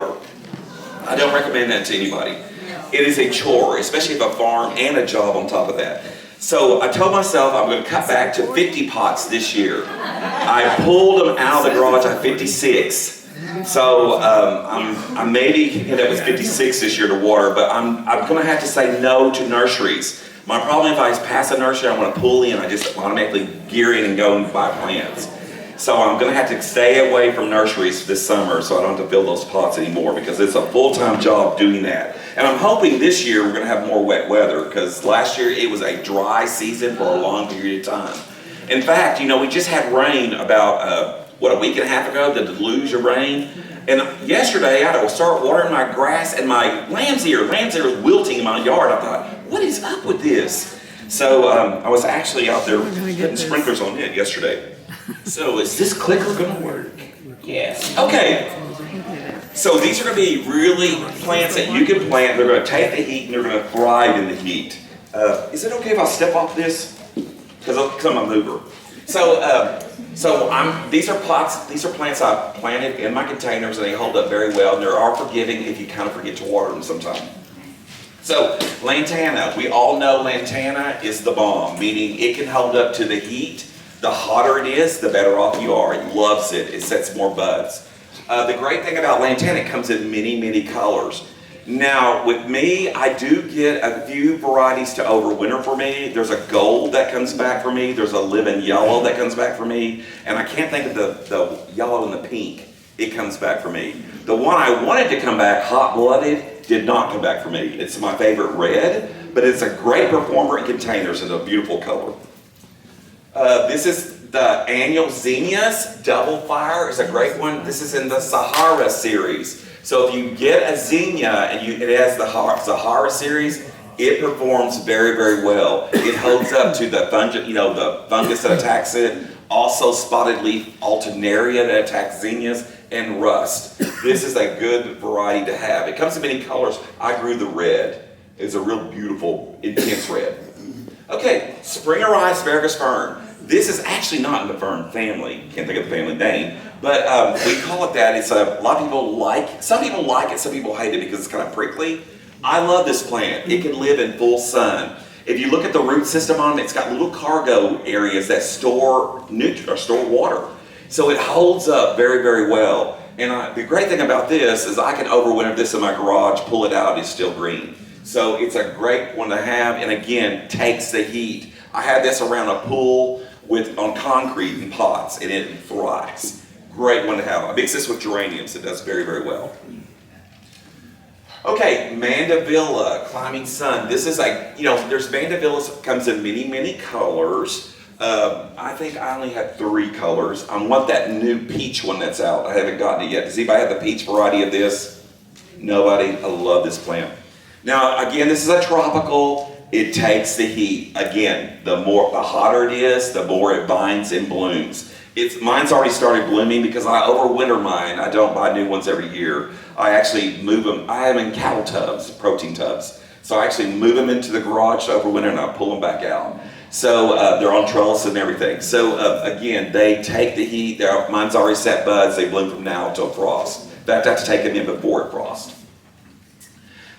I don't recommend that to anybody. It is a chore, especially if a farm and a job on top of that. So I told myself I'm going to cut back to 50 pots this year. I pulled them out of the garage at 56. So I maybe end up with 56 this year to water, but I'm going to have to say no to nurseries. My problem if I pass a nursery, I want to pull in, I just automatically gear in and go and buy plants. So I'm going to have to stay away from nurseries this summer so I don't have to fill those pots anymore because it's a full-time job doing that. And I'm hoping this year we're going to have more wet weather because last year it was a dry season for a long period of time. In fact, we just had rain about, a week and a half ago, the deluge of rain. And yesterday I had to start watering my grass and my lamb's ear was wilting in my yard. I thought, what is up with this? So I was actually out there putting sprinklers on it yesterday. So is this clicker gonna work? Yes. Okay. So these are gonna be really plants that you can plant. They're gonna take the heat and they're gonna thrive in the heat. Is it okay if I step off this? Because I'm a mover. These are pots. These are plants I planted in my containers, and they hold up very well. And they are forgiving if you kind of forget to water them sometime. So lantana, we all know lantana is the bomb, meaning it can hold up to the heat. The hotter it is, the better off you are. It loves it. It sets more buds. The great thing about lantana, it comes in many, many colors. Now, with me, I do get a few varieties to overwinter for me. There's a gold that comes back for me. There's a living yellow that comes back for me. And I can't think of the yellow and the pink. It comes back for me. The one I wanted to come back, hot-blooded, did not come back for me. It's my favorite red, but it's a great performer in containers and a beautiful color. This is the annual zinnias. Double Fire is a great one. This is in the Sahara series. So if you get a zinnia and it has the Sahara series, it performs very, very well. It holds up to the fungus that attacks it. Also spotted leaf alternaria that attacks zinnias and rust. This is a good variety to have. It comes in many colors. I grew the red. It's a real beautiful, intense red. Okay, Springer Rye Asparagus Fern. This is actually not in the fern family. Can't think of the family name, but we call it that. It's a lot of people like. Some people like it. Some people hate it because it's kind of prickly. I love this plant. It can live in full sun. If you look at the root system on it, it's got little cargo areas that store water, so it holds up very, very well. And the great thing about this is I can overwinter this in my garage, pull it out, it's still green. So it's a great one to have, and again, takes the heat. I had this around a pool on concrete in pots, and it thrives. Great one to have. I mix this with geraniums. It does very, very well. Okay, Mandevilla, Climbing Sun. This is there's Mandevilla comes in many, many colors. I think I only have 3 colors. I want that new peach one that's out. I haven't gotten it yet. Does anybody have the peach variety of this? Nobody? I love this plant. Now, again, this is a tropical. It takes the heat. Again, the hotter it is, the more it binds and blooms. Mine's already started blooming because I overwinter mine. I don't buy new ones every year. I actually move them. I have them in cattle tubs, protein tubs. So I actually move them into the garage to overwinter and I pull them back out. So they're on trellis and everything. So again, they take the heat. Mine's already set buds. They bloom from now until frost. In fact, I have to take them in before it frosts.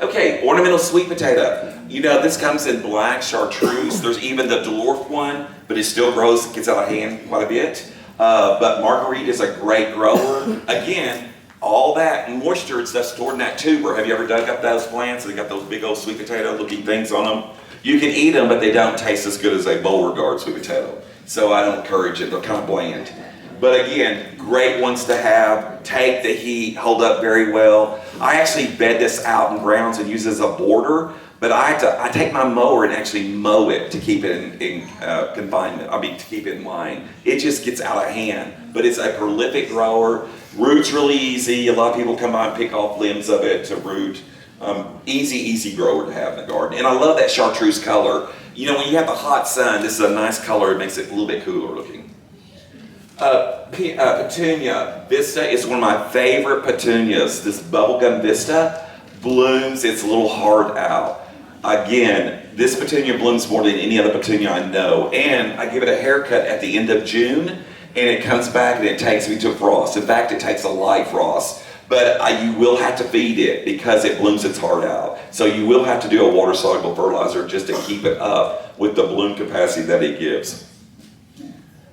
Okay, ornamental sweet potato. This comes in black chartreuse. There's even the dwarf one, but it still grows, gets out of hand quite a bit. But Marguerite is a great grower. Again, all that moisture is that's stored in that tuber. Have you ever dug up those plants? They got those big old sweet potato looking things on them. You can eat them, but they don't taste as good as a Beauregard sweet potato. So I don't encourage it. They're kind of bland. But again, great ones to have, take the heat, hold up very well. I actually bed this out in grounds and use it as a border, but I take my mower and actually mow it to keep it in confinement, to keep it in line. It just gets out of hand, but it's a prolific grower. Root's really easy. A lot of people come by and pick off limbs of it to root. Easy grower to have in the garden. And I love that chartreuse color. When you have the hot sun, this is a nice color. It makes it a little bit cooler looking. Petunia Vista is one of my favorite petunias. This bubblegum Vista blooms its little heart out. Again, this petunia blooms more than any other petunia I know, and I give it a haircut at the end of June, and it comes back and it takes me to frost. In fact, it takes a light frost, but you will have to feed it because it blooms its heart out. So you will have to do a water-soluble fertilizer just to keep it up with the bloom capacity that it gives.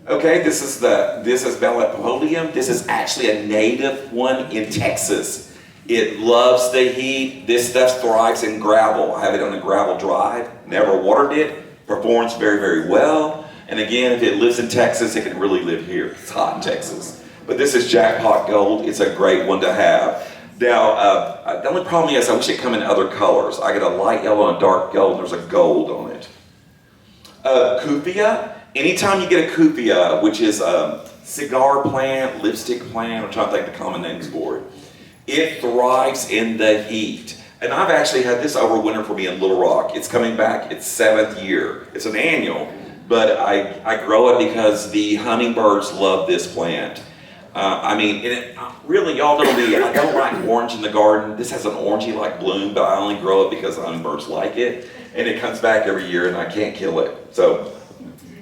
Okay, this is Bellepodium. This is actually a native one in Texas. It loves the heat. This stuff thrives in gravel. I have it on a gravel drive. Never watered it. Performs very, very well. And again, if it lives in Texas, it can really live here. It's hot in Texas. But this is Jackpot Gold. It's a great one to have. Now, the only problem is I wish it come in other colors. I get a light yellow and a dark gold, and there's a gold on it. Kufia. Anytime you get a Kufia, which is a cigar plant, lipstick plant, I'm trying to think the common names for it, it thrives in the heat. And I've actually had this over winter for me in Little Rock. It's coming back its 7th year. It's an annual, but I grow it because the hummingbirds love this plant. Really, y'all know me, I don't like orange in the garden. This has an orangey-like bloom, but I only grow it because hummingbirds like it. And it comes back every year and I can't kill it. So,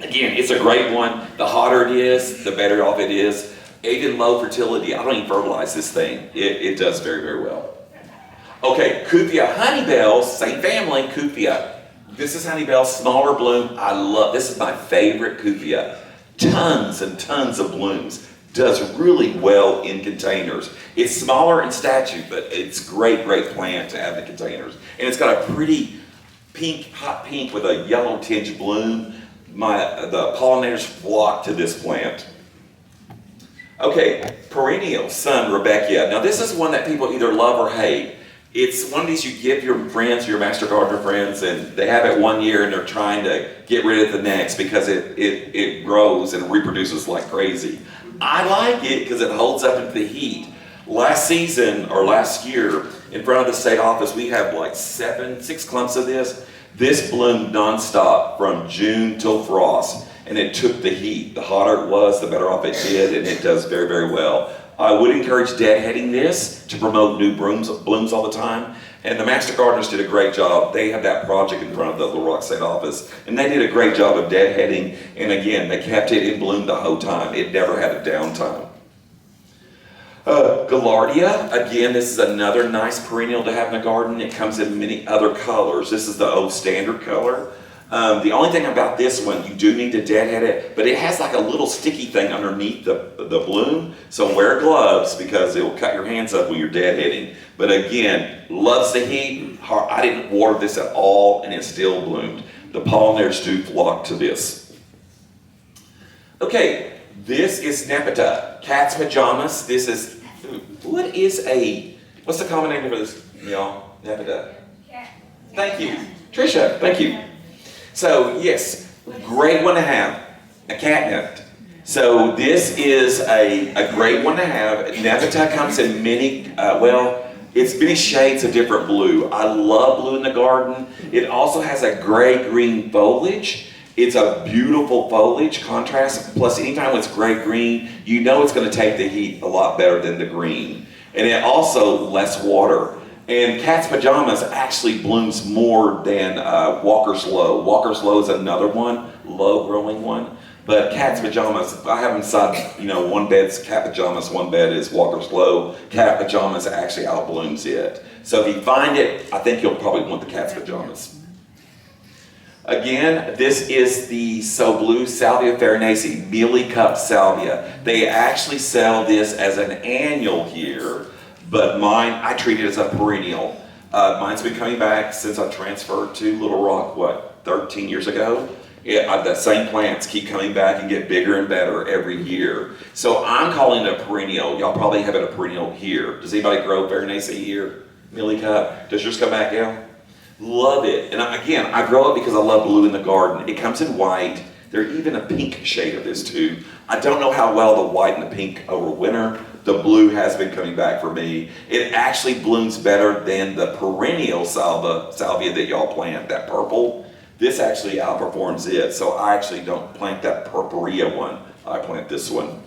again, it's a great one. The hotter it is, the better off it is. Even low fertility, I don't even fertilize this thing. It does very, very well. Okay, Kufia Honeybell, same family, Kufia. This is Honeybell, smaller bloom. This is my favorite Kufia. Tons and tons of blooms. Does really well in containers. It's smaller in stature, but it's great plant to have in containers. And it's got a pretty pink, hot pink with a yellow tinge bloom. The pollinators flock to this plant. Okay, perennial Sun Rebecca. Now this is one that people either love or hate. It's one of these you give your friends, your Master Gardener friends, and they have it one year and they're trying to get rid of the next because it grows and reproduces like crazy. I like it because it holds up into the heat. Last season, or last year, in front of the state office, we have like 6 clumps of this. This bloomed nonstop from June till frost, and it took the heat. The hotter it was, the better off it did, and it does very, very well. I would encourage deadheading this to promote new blooms all the time. And the Master Gardeners did a great job. They have that project in front of the Little Rock State Office, and they did a great job of deadheading. And again, they kept it in bloom the whole time. It never had a downtime. Gaillardia, again, this is another nice perennial to have in the garden. It comes in many other colors. This is the old standard color. The only thing about this one, you do need to deadhead it, but it has like a little sticky thing underneath the bloom. So wear gloves because it will cut your hands up when you're deadheading. But again, loves the heat. I didn't water this at all and it still bloomed. The pollinators do flock to this. Okay, this is Nepeta, cat's pajamas. This is, what's the common name for this, y'all? Nepeta. Thank you. Trisha, thank you. So yes, great one to have, a catnip. So this is a great one to have. Nepeta comes in many, it's many shades of different blue. I love blue in the garden. It also has a gray-green foliage. It's a beautiful foliage contrast. Plus, anytime it's gray-green, you know it's going to take the heat a lot better than the green. And it also less water. And cat's pajamas actually blooms more than Walker's Low. Walker's Low is another one, low-growing one. But cat's pajamas, I have them side, one bed's cat pajamas, one bed is Walker's Low. Cat pajamas actually outblooms it. So if you find it, I think you'll probably want the cat's pajamas. Again, this is the So Blue Salvia farinaceae, mealy cup salvia. They actually sell this as an annual here. But mine, I treat it as a perennial. Mine's been coming back since I transferred to Little Rock, 13 years ago? The same plants keep coming back and get bigger and better every year. So I'm calling it a perennial. Y'all probably have it a perennial here. Does anybody grow Farinaceae here? Mealy cup? Does yours come back, Gail? Love it. And again, I grow it because I love blue in the garden. It comes in white. There's even a pink shade of this too. I don't know how well the white and the pink over winter. The blue has been coming back for me. It actually blooms better than the perennial salvia that y'all plant, that purple. This actually outperforms it, so I actually don't plant that purpurea one. I plant this one.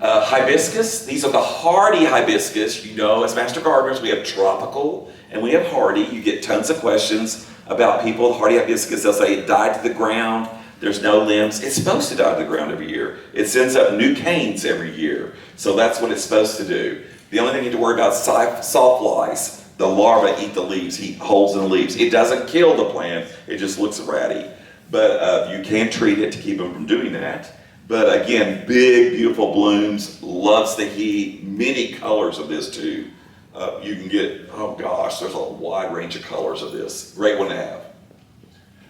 Hibiscus, these are the hardy hibiscus. As Master Gardeners, we have tropical and we have hardy. You get tons of questions about people with hardy hibiscus. They'll say it died to the ground. There's no limbs. It's supposed to die to the ground every year. It sends up new canes every year. So that's what it's supposed to do. The only thing you have to worry about is sawflies. The larvae eat the leaves, eat holes in the leaves. It doesn't kill the plant, it just looks ratty. But you can treat it to keep them from doing that. But again, big, beautiful blooms, loves the heat, many colors of this too. You can get, oh gosh, there's a wide range of colors of this. Great one to have.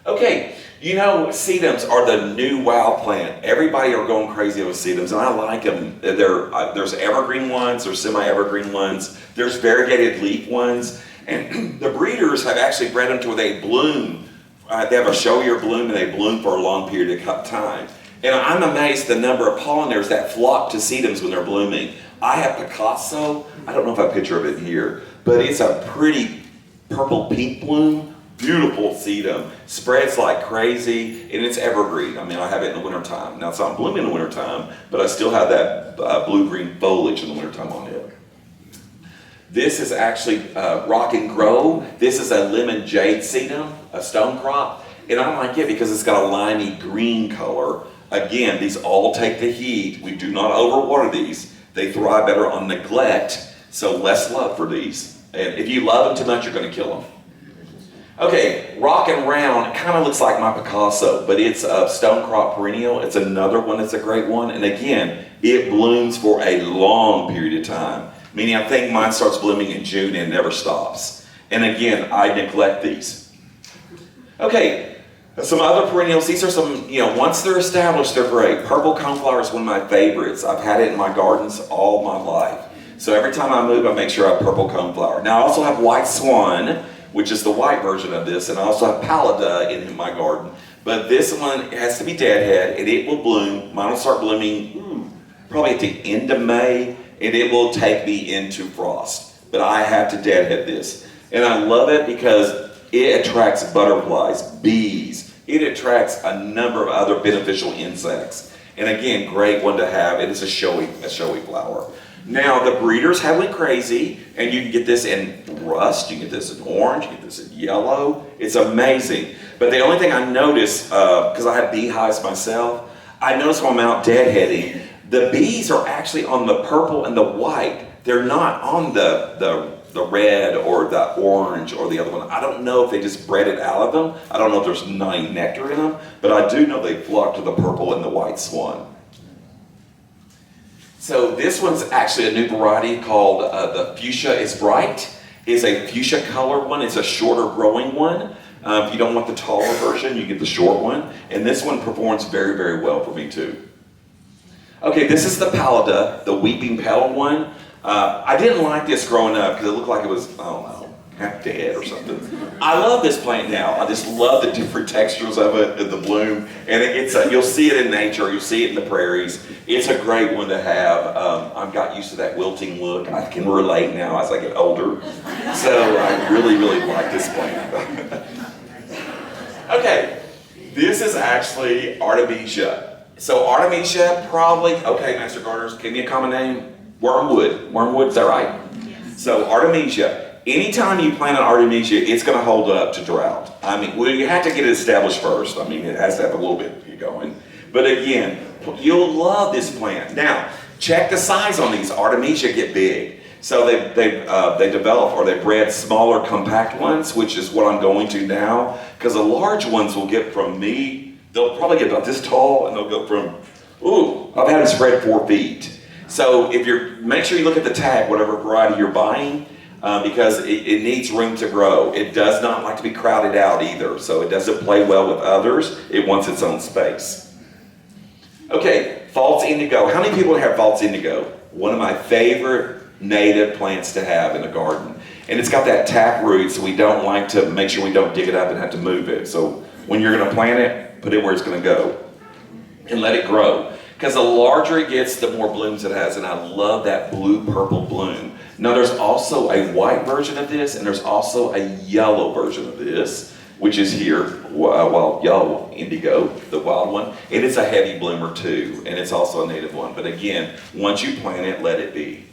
Okay, you know, sedums are the new wow plant. Everybody are going crazy with sedums, and I like them. There's evergreen ones, there's semi-evergreen ones, there's variegated leaf ones, and the breeders have actually bred them to where they bloom. They have a showier bloom, and they bloom for a long period of time. And I'm amazed the number of pollinators that flock to sedums when they're blooming. I have Picasso. I don't know if I have a picture of it here, but it's a pretty purple pink bloom. Beautiful sedum, spreads like crazy, and it's evergreen. I mean, I have it in the wintertime. Now, it's not blooming in the wintertime, but I still have that blue-green foliage in the wintertime on it. This is actually Rock and Grow. This is a lemon jade sedum, a stone crop, and I like it because it's got a limey green color. Again, these all take the heat. We do not overwater these. They thrive better on neglect, so less love for these. And if you love them too much, you're going to kill them. Okay, Rock and Round kind of looks like my Picasso, but it's a stone crop perennial. It's another one that's a great one. And again, it blooms for a long period of time. Meaning I think mine starts blooming in June and never stops. And again, I neglect these. Okay, some other perennials. These are some, once they're established, they're great. Purple coneflower is one of my favorites. I've had it in my gardens all my life. So every time I move, I make sure I have purple coneflower. Now I also have white swan, which is the white version of this, and I also have pallida in my garden. But this one has to be deadhead, and it will bloom. Mine will start blooming probably at the end of May, and it will take me into frost. But I have to deadhead this. And I love it because it attracts butterflies, bees. It attracts a number of other beneficial insects. And again, great one to have. It is a showy flower. Now, the breeders have went crazy, and you can get this in rust, you can get this in orange, you can get this in yellow. It's amazing. But the only thing I notice, because I have beehives myself, I notice when I'm out deadheading, the bees are actually on the purple and the white. They're not on the red or the orange or the other one. I don't know if they just bred it out of them. I don't know if there's any nectar in them, but I do know they flock to the purple and the white swan. So this one's actually a new variety called the Fuchsia is Bright. It's a fuchsia color one. It's a shorter growing one. If you don't want the taller version, you get the short one. And this one performs very, very well for me too. Okay, this is the Pallida, the weeping petal one. I didn't like this growing up because it looked like it was, I don't know, half dead or something. I love this plant now. I just love the different textures of it, the bloom. And you'll see it in nature, you'll see it in the prairies. It's a great one to have. I've got used to that wilting look. I can relate now as I get older. So I really, really like this plant. Okay, this is actually Artemisia. So Artemisia probably, okay, Master Gardeners, give me a common name. Wormwood. Wormwood, is that right? Yes. So Artemisia. Anytime you plant an Artemisia, it's going to hold up to drought. I mean, well, you have to get it established first. I mean, it has to have a little bit going. But again, you'll love this plant. Now, check the size on these. Artemisia get big. So they develop or they bred smaller compact ones, which is what I'm going to now. Because the large ones will get from me, they'll probably get about this tall, and they'll go from, I've had them spread 4 feet. So make sure you look at the tag, whatever variety you're buying, because it needs room to grow. It does not like to be crowded out either, so it doesn't play well with others. It wants its own space. Okay, false indigo. How many people have false indigo? One of my favorite native plants to have in a garden. And it's got that tap root, so we don't like to make sure we don't dig it up and have to move it. So when you're going to plant it, put it where it's going to go and let it grow. Because the larger it gets, the more blooms it has, and I love that blue-purple bloom. Now there's also a white version of this, and there's also a yellow version of this, which is here, wild yellow indigo, the wild one. And it's a heavy bloomer too, and it's also a native one. But again, once you plant it, let it be.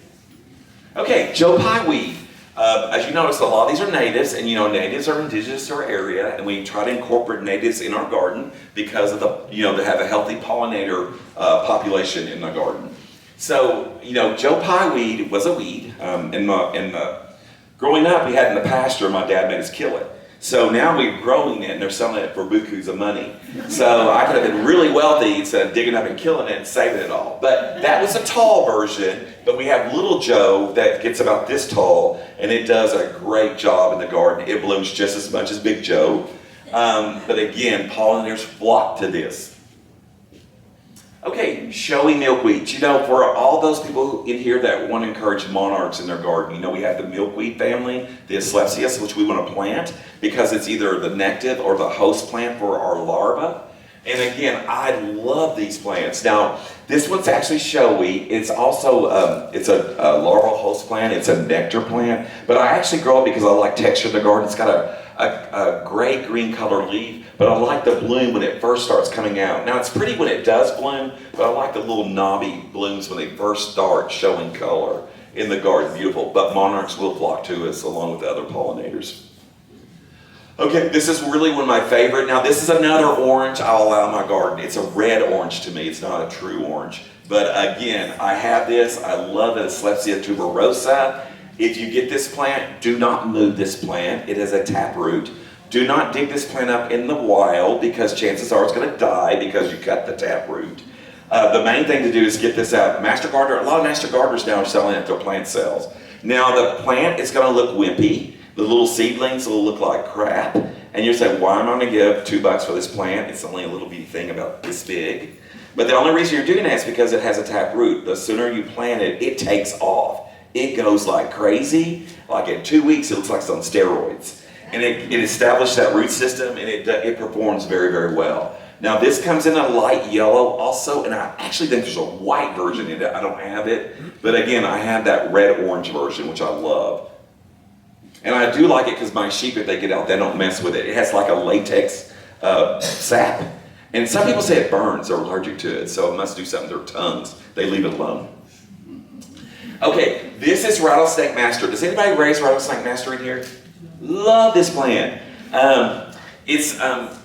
Okay, Joe Pye weed. As you notice, a lot of these are natives, and natives are indigenous to our area, and we try to incorporate natives in our garden because of to have a healthy pollinator population in the garden. So, Joe Pye weed was a weed. Growing up, we had it in the pasture, and my dad made us kill it. So now we're growing it and they're selling it for bukus of money. So I could have been really wealthy instead of digging up and killing it and saving it all. But that was a tall version, but we have little Joe that gets about this tall, and it does a great job in the garden. It blooms just as much as Big Joe. But again, pollinators flock to this. Okay, showy milkweed. For all those people in here that want to encourage monarchs in their garden, we have the milkweed family, the Asclepias, which we want to plant because it's either the nectar or the host plant for our larvae. And again, I love these plants. Now, this one's actually showy. It's also, it's a larval host plant. It's a nectar plant. But I actually grow it because I like texture of the garden. It's got a gray-green color leaf. But I like the bloom when it first starts coming out. Now, it's pretty when it does bloom, but I like the little knobby blooms when they first start showing color in the garden. Beautiful. But monarchs will flock to us along with the other pollinators. Okay, this is really one of my favorite. Now, this is another orange I'll allow in my garden. It's a red orange to me. It's not a true orange. But again, I have this. I love it. Asclepias tuberosa. If you get this plant, do not move this plant. It has a taproot. Do not dig this plant up in the wild because chances are it's going to die because you cut the taproot. The main thing to do is get this out. A lot of master gardeners now are selling it at their plant sales. Now the plant is going to look wimpy. The little seedlings will look like crap. And you're saying, why am I going to give $2 for this plant? It's only a little bitty thing about this big. But the only reason you're doing that is because it has a taproot. The sooner you plant it, it takes off. It goes like crazy. Like in 2 weeks, it looks like it's on steroids. And it established that root system, and it performs very, very well. Now this comes in a light yellow also, and I actually think there's a white version in it. I don't have it, but again, I have that red-orange version, which I love. And I do like it because my sheep, if they get out, they don't mess with it. It has like a latex sap. And some people say it burns, they're allergic to it, so it must do something to their tongues. They leave it alone. Okay, this is Rattlesnake Master. Does anybody raise Rattlesnake Master in here? Love this plant.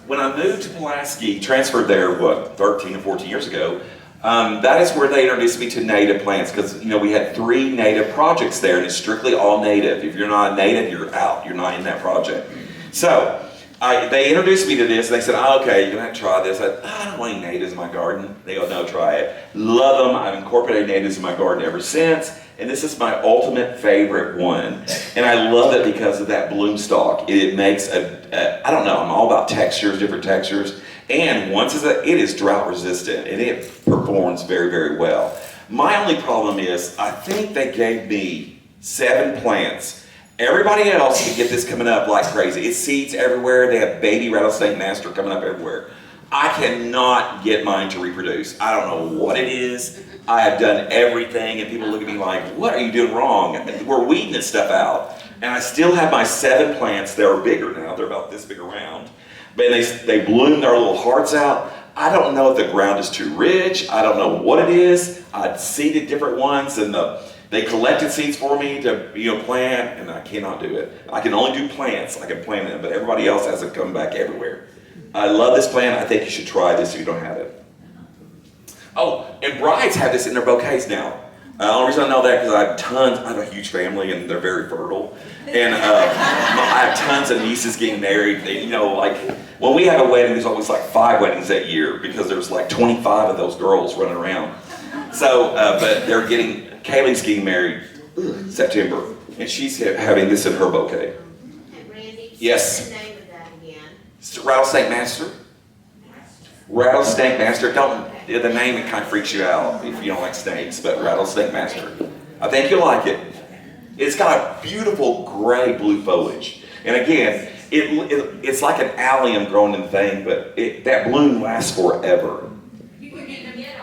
When I moved to Pulaski, transferred there, 13 or 14 years ago, that is where they introduced me to native plants because, we had 3 native projects there and it's strictly all native. If you're not a native, you're out. You're not in that project. So, they introduced me to this and they said, okay, you're going to have to try this. I don't want any natives in my garden. They go, no, try it. Love them. I've incorporated natives in my garden ever since. And this is my ultimate favorite one. And I love it because of that bloom stalk. It makes I don't know, I'm all about textures, different textures. And it is drought resistant and it performs very, very well. My only problem is, I think they gave me 7 plants. Everybody else can get this coming up like crazy. It's seeds everywhere. They have baby Rattlesnake Master coming up everywhere. I cannot get mine to reproduce. I don't know what it is. I have done everything and people look at me like, what are you doing wrong? We're weeding this stuff out. And I still have my 7 plants. They're bigger now. They're about this big around. But they bloom their little hearts out. I don't know if the ground is too rich. I don't know what it is. I've seeded different ones and they collected seeds for me to plant, and I cannot do it. I can only do plants. I can plant them, but everybody else has to come back everywhere. I love this plant. I think you should try this if you don't have it. Oh, and brides have this in their bouquets now. The only reason I know that because I have a huge family and they're very fertile. And I have tons of nieces getting married. Like when we have a wedding, there's always like 5 weddings that year because there's like 25 of those girls running around. So, but Kaylee's getting married September, and she's having this in her bouquet. And Randy, yes. what's the name of that again? It's Rattlesnake Master. Rattlesnake Master. The name, it kind of freaks you out if you don't like snakes, but Rattlesnake Master. I think you'll like it. It's got a beautiful gray blue foliage. And again, it's like an allium growing in the thing, but that bloom lasts forever. You were getting them yet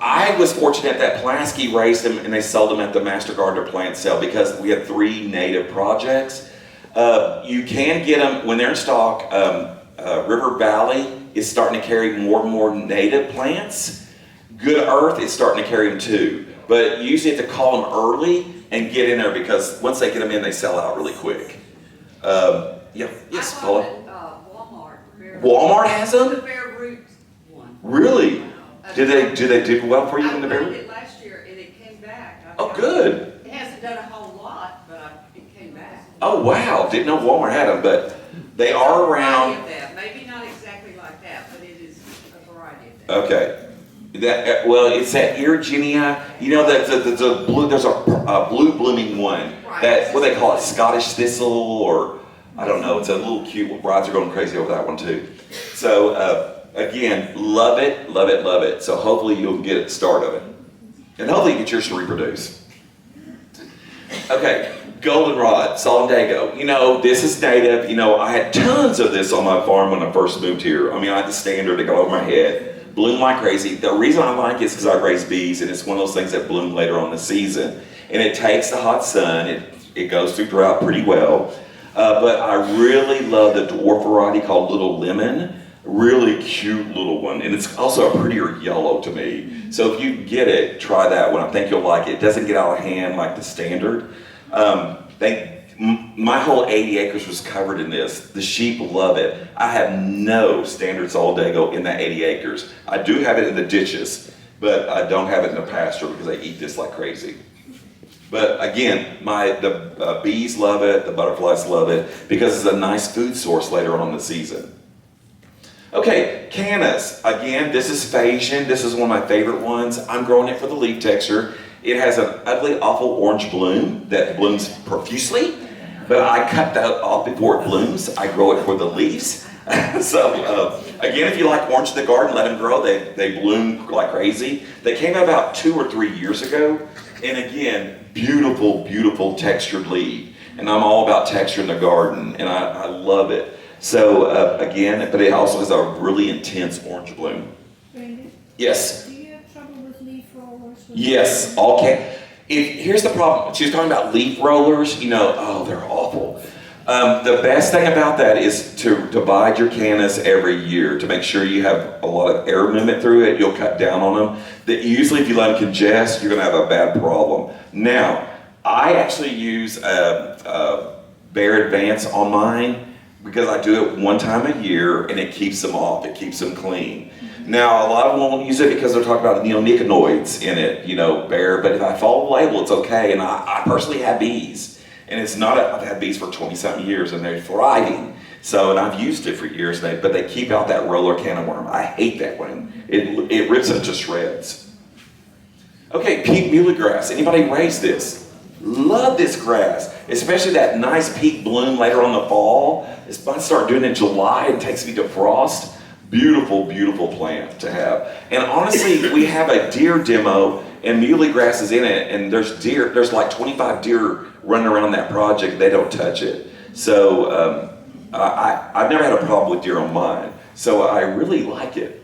I was fortunate that Pulaski raised them and they sold them at the Master Gardener plant sale because we had 3 native projects. You can get them when they're in stock. River Valley is starting to carry more and more native plants. Good Earth is starting to carry them too. But you usually have to call them early and get in there because once they get them in, they sell out really quick. Yeah, yes, I Paula. bought Walmart. Walmart has The them? Bear Roots one. Really? Do they do well for you in the I Bear? bought it last year and it came back. Oh, good. It hasn't done a whole lot, but it came back. Oh, wow. Didn't know Walmart had them, but they are Variety around. of that. Maybe not exactly like that, but it is a variety of that. Okay. That well, it's that Irginia. You know that the blue. There's a blue blooming one. That what they call it, Scottish thistle, or I don't know. It's a little cute one. Brides are going crazy over that one too. So again, love it, love it, love it. So hopefully you'll get the start of it, and hopefully you get yours to reproduce. Okay, goldenrod, Solendago. You know, this is native. You know, I had tons of this on my farm when I first moved here. I mean, I had the standard to go over my head. Bloom like crazy. The reason I like it is because I raise bees, and it's one of those things that bloom later on in the season. And it takes the hot sun. It goes through drought pretty well. But I really love the dwarf variety called Little Lemon. Really cute little one. And it's also a prettier yellow to me. So if you get it, try that one. I think you'll like it. It doesn't get out of hand like the standard. My whole 80 acres was covered in this. The sheep love it. I have no standard Solendago in that 80 acres. I do have it in the ditches, but I don't have it in the pasture because they eat this like crazy. But again, the bees love it, the butterflies love it, because it's a nice food source later on in the season. Okay, cannas. Again, this is Phasian. This is one of my favorite ones. I'm growing it for the leaf texture. It has an ugly, awful orange bloom that blooms profusely, but I cut that off before it blooms. I grow it for the leaves. So again, if you like orange in the garden, let them grow. They bloom like crazy. They came out about 2 or 3 years ago. And again, beautiful, beautiful textured leaf. And I'm all about texture in the garden, and I love it. So again, but it also has a really intense orange bloom. Randy, Yes. do you have trouble with leaf rollers? Yes, all here's the problem. She was talking about leaf rollers. You know, oh, they're awful. The best thing about that is to divide your cannas every year to make sure you have a lot of air movement through it. You'll cut down on them. Usually if you let them congest, you're going to have a bad problem. Now, I actually use Bear Advance on mine because I do it one time a year and it keeps them off. It keeps them clean. Now, a lot of them won't use it because they're talking about neonicotinoids in it, you know, Bear, but if I follow the label, it's okay. And I personally have bees. And it's not, I've had bees for 20-something years and they're thriving. So, and I've used it for years, but they keep out that roller canna worm. I hate that one. It rips them to shreds. Okay, pink muhly grass. Anybody raise this? Love this grass, especially that nice peak bloom later on the fall. I start doing it in July and takes me to frost. Beautiful, beautiful plant to have. And honestly, we have a deer demo and muhly grass is in it, and there's like 25 deer running around that project. They don't touch it. So I've never had a problem with deer on mine. So I really like it.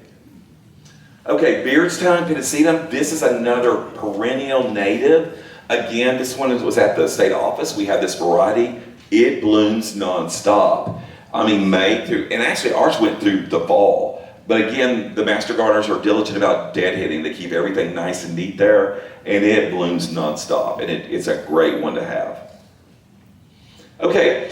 Okay, Beardstown Pennisetum. This is another perennial native. Again, this one was at the state office. We have this variety. It blooms nonstop. I mean, May through, and actually ours went through the fall. But again, the master gardeners are diligent about deadheading. They keep everything nice and neat there, and it blooms nonstop, and it's a great one to have. Okay,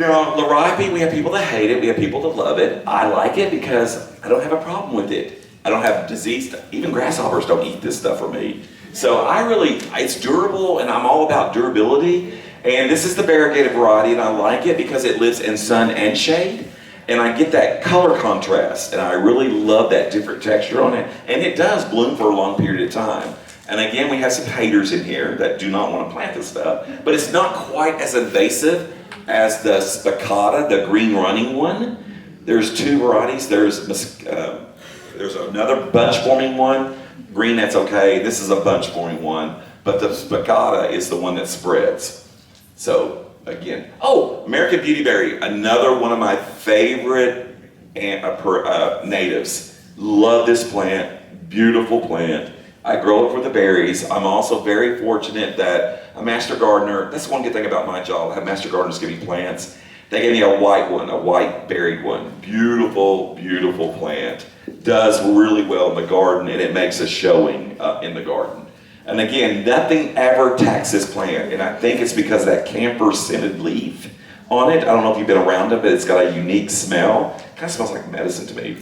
now Liripe, we have people that hate it, we have people that love it. I like it because I don't have a problem with it. I don't have disease. Even grasshoppers don't eat this stuff for me. So it's durable, and I'm all about durability. And this is the variegated variety, and I like it because it lives in sun and shade. And I get that color contrast, and I really love that different texture on it. And it does bloom for a long period of time. And again, we have some haters in here that do not want to plant this stuff. But it's not quite as invasive as the spicata, the green running one. There's 2 varieties. There's another bunch-forming one. Green, that's okay. This is a bunch-forming one. But the spicata is the one that spreads. So, again, American Beautyberry, another one of my favorite natives. Love this plant, beautiful plant. I grow it for the berries. I'm also very fortunate that a master gardener, that's one good thing about my job, I have master gardeners give me plants. They gave me a white one, a white berried one. Beautiful, beautiful plant. Does really well in the garden, and it makes a showing in the garden. And again, nothing ever attacks this plant, and I think it's because of that camphor scented leaf on it. I don't know if you've been around it, but it's got a unique smell. It kind of smells like medicine to me.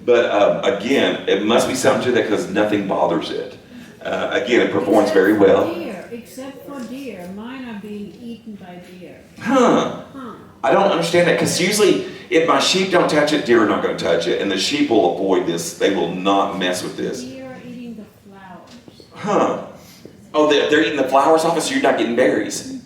But again, it must be something to that because nothing bothers it. Again, it performs very well. Except for deer. Mine are being eaten by deer. Huh. I don't understand that because usually if my sheep don't touch it, deer are not going to touch it. And the sheep will avoid this. They will not mess with this. Deer are eating the flowers. Huh. Oh, they're eating the flowers off it, so you're not getting berries.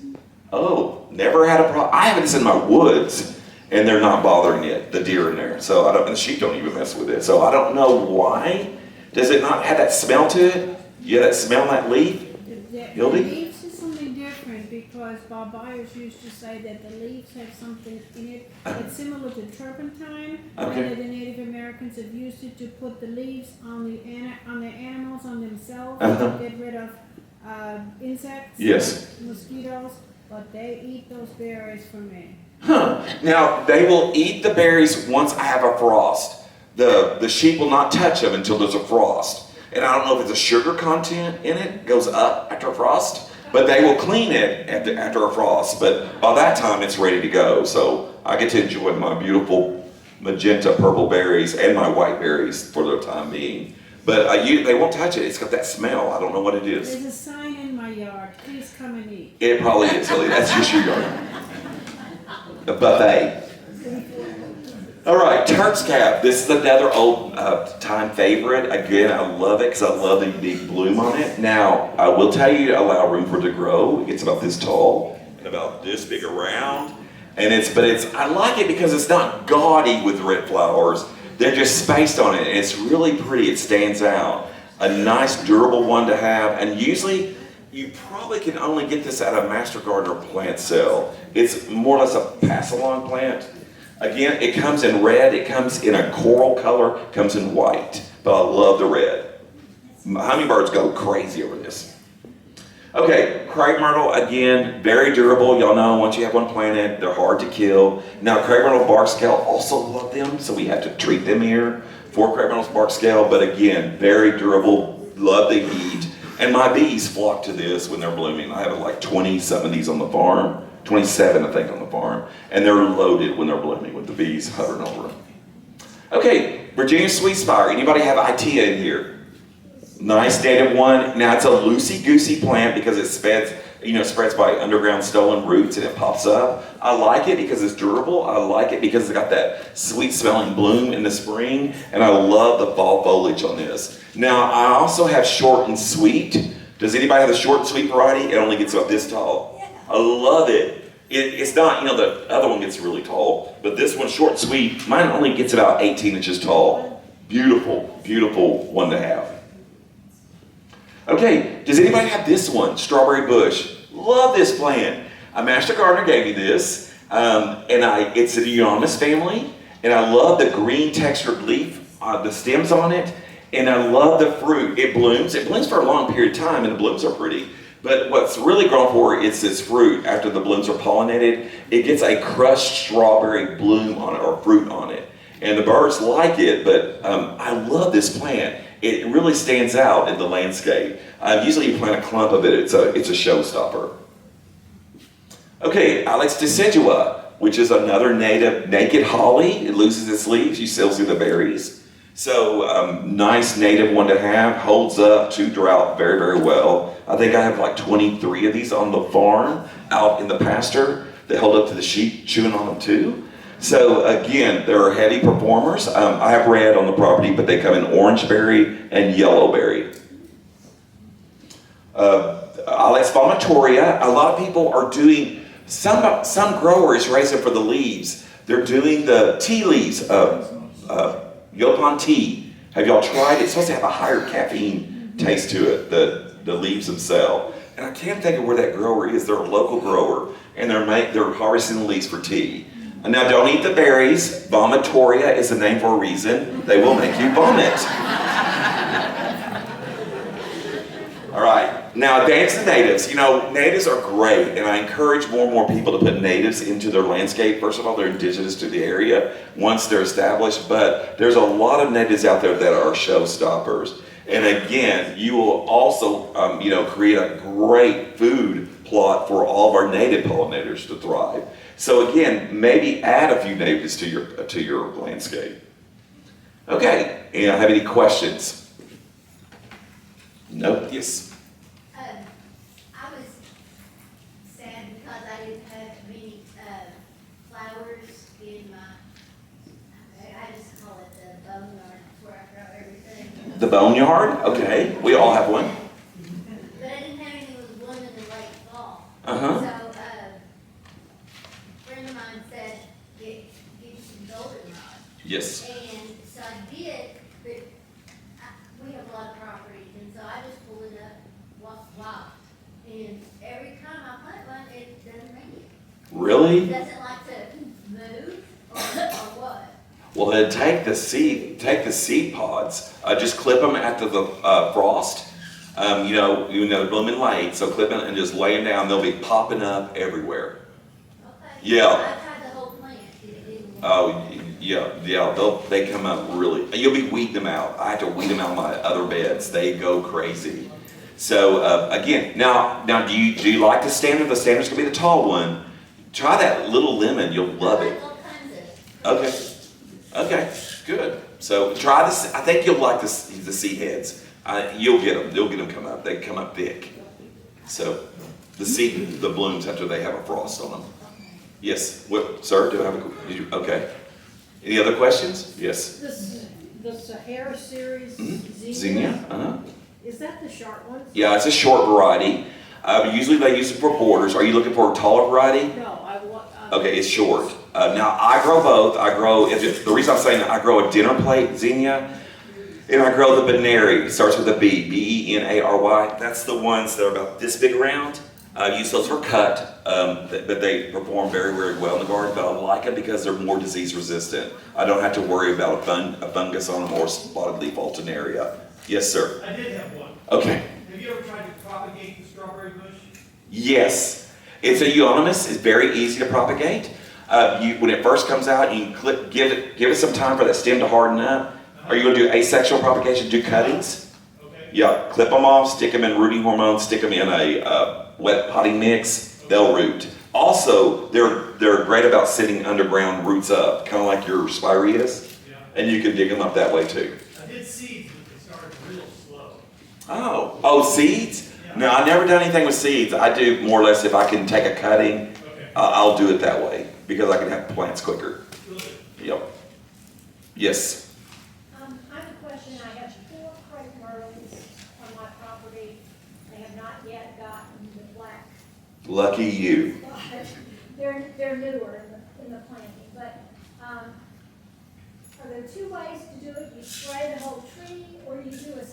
Oh, never had a problem. I have this in my woods, and they're not bothering it, the deer in there. So and the sheep don't even mess with it. So I don't know why. Does it not have that smell to it? Yeah, that smell in that leaf? The Gildy? leaves is something different because Bob Byers used to say that the leaves have something in it that's similar to turpentine. Okay. And that the Native Americans have used it to put the leaves on the animals, on themselves, Uh-huh. to get rid of insects, Yes. mosquitoes, but they eat those berries for me. Huh. Now, they will eat the berries once I have a frost. The sheep will not touch them until there's a frost. And I don't know if it's a sugar content in it, goes up after a frost, but they will clean it after a frost. But by that time, it's ready to go. So I get to enjoy my beautiful magenta purple berries and my white berries for the time being. But they won't touch it. It's got that smell. I don't know what it is. There's a sign in my yard, please come and eat. It probably is, Hilly. That's just your yard. A buffet. All right, Turk's Cap. This is another old time favorite. Again, I love it because I love the unique bloom on it. Now, I will tell you, allow room for it to grow. It gets about this tall and about this big around. I like it because it's not gaudy with red flowers. They're just spaced on it, and it's really pretty. It stands out. A nice, durable one to have, and usually you probably can only get this at a Master Gardener plant sale. It's more or less a pass-along plant. Again, it comes in red, it comes in a coral color, it comes in white, but I love the red. Hummingbirds go crazy over this. Okay, crepe myrtle, again, very durable. Y'all know once you have one planted, they're hard to kill. Now, crepe myrtle bark scale, also love them, so we have to treat them here for crepe myrtle's bark scale, but again, very durable, love to eat. And my bees flock to this when they're blooming. I have like 20 of these on the farm. 27, I think, on the farm. And they're loaded when they're blooming with the bees hovering over them. Okay, Virginia Sweet Spire. Anybody have Itea in here? Nice native one. Now, it's a loosey-goosey plant because it spreads by underground stolen roots and it pops up. I like it because it's durable. I like it because it's got that sweet-smelling bloom in the spring. And I love the fall foliage on this. Now, I also have short and sweet. Does anybody have the short and sweet variety? It only gets about this tall. I love it. It's not, the other one gets really tall, but this one, short and sweet, mine only gets about 18 inches tall. Beautiful, beautiful one to have. Okay, does anybody have this one? Strawberry bush. Love this plant. A Master Gardener gave me this, it's a Euonymus family, and I love the green textured leaf, the stems on it, and I love the fruit. It blooms for a long period of time, and the blooms are pretty. But what's really grown for is this fruit. After the blooms are pollinated, it gets a crushed strawberry bloom on it or fruit on it. And the birds like it, but I love this plant. It really stands out in the landscape. Usually you plant a clump of it, it's a showstopper. Okay, Alex decidua, which is another native naked holly. It loses its leaves, you still see the berries. So nice native one to have, holds up to drought very, very well. I think I have like 23 of these on the farm out in the pasture that hold up to the sheep chewing on them too. So again, they're heavy performers. I have red on the property, but they come in orange berry and yellow berry. Alex vomitoria, a lot of people are doing, some growers raise it for the leaves. They're doing the tea leaves, Yopan tea. Have y'all tried it? It's supposed to have a higher caffeine taste to it, the leaves themselves. And I can't think of where that grower is. They're a local grower, and they're harvesting the leaves for tea. And now, don't eat the berries. Vomitoria is the name for a reason. They will make you vomit. All right. Now, advance the natives. Natives are great, and I encourage more and more people to put natives into their landscape. First of all, they're indigenous to the area once they're established, but there's a lot of natives out there that are showstoppers. And again, you will also, create a great food plot for all of our native pollinators to thrive. So again, maybe add a few natives to your landscape. Okay, and have any questions? No? Yes. I was sad because I didn't have many, flowers in my, I just call it the boneyard, that's where I grow everything. The boneyard? Okay, we all have one. But I didn't have any that was blooming in late fall. Uh-huh. So, a friend of mine said, get you some goldenrod. Yes. And so I did, but we have a lot of property, and so I just pull it up, wild. And every time I plant one, it doesn't make it. Really? Does it like to move, or what? Well, then take the seed pods, just clip them after the frost. They're blooming late, so clip them and just lay them down. They'll be popping up everywhere. Okay. Yeah. I tried the whole plant, it didn't work. Oh, yeah, they come up really, you'll be weeding them out. I have to weed them out of my other beds. They go crazy. So, again, now, do you like the standard? The standard's gonna be the tall one. Try that little lemon, you'll love I it. like all kinds of. Okay, good. So try this, I think you'll like the seed heads. You'll get them come up. They come up thick. So, the blooms after they have a frost on them. Yes, what, sir, do I have okay. Any other questions? Yes. The Sahara series Zinnia, is that the short one? Yeah, it's a short variety. Usually they use it for borders. Are you looking for a taller variety? No, I want. Okay, it's short. Now I grow both. The reason I'm saying that, I grow a dinner plate zinnia, and I grow the Benary. It starts with a B, B-E-N-A-R-Y. That's the ones that are about this big around. I use those for cut, but they perform very, very well in the garden. But I like them because they're more disease resistant. I don't have to worry about a fungus on them or spotted leaf alternaria. Yes, sir. I did have one. Okay. Have you ever tried to propagate the strawberry bush? Yes. It's a euonymus. It's very easy to propagate. When it first comes out, you can give it some time for that stem to harden up. Are you going to do asexual propagation? Do cuttings? Okay. Yeah. Clip them off. Stick them in rooting hormone. Stick them in a wet potting mix. They'll root. Also, they're great about sitting underground, roots up, kind of like your spireas. Yeah. And you can dig them up that way too. I did seeds, but they started real slow. Oh, seeds? No, I've never done anything with seeds. I do more or less if I can take a cutting, Okay. I'll do it that way because I can have plants quicker. Good. Yep. Yes. I have a question. I have 4 crepe myrtles on my property. They have not yet gotten the black. Lucky you. They're newer in the planting, but, are there 2 ways to do it? You spray the whole tree or you do a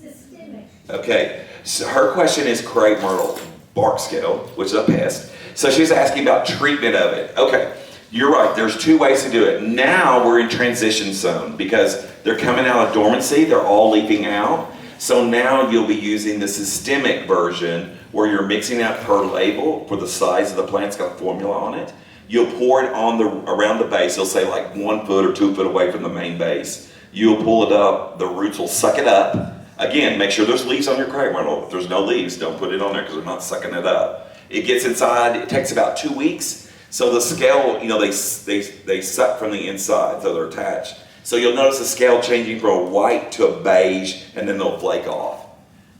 systemic? Okay. So her question is crepe myrtle bark scale, which is a pest. So she's asking about treatment of it. Okay. You're right. There's 2 ways to do it. Now we're in transition zone because they're coming out of dormancy. They're all leafing out. So now you'll be using the systemic version where you're mixing out per label for the size of the plant. It's got a formula on it. You'll pour it around the base. It'll say like 1 foot or 2 foot away from the main base. You'll pull it up. The roots will suck it up. Again, make sure there's leaves on your crepe myrtle. If there's no leaves, don't put it on there because they're not sucking it up. It gets inside. It takes about 2 weeks. So the scale, they suck from the inside, so they're attached. So you'll notice the scale changing from a white to a beige, and then they'll flake off.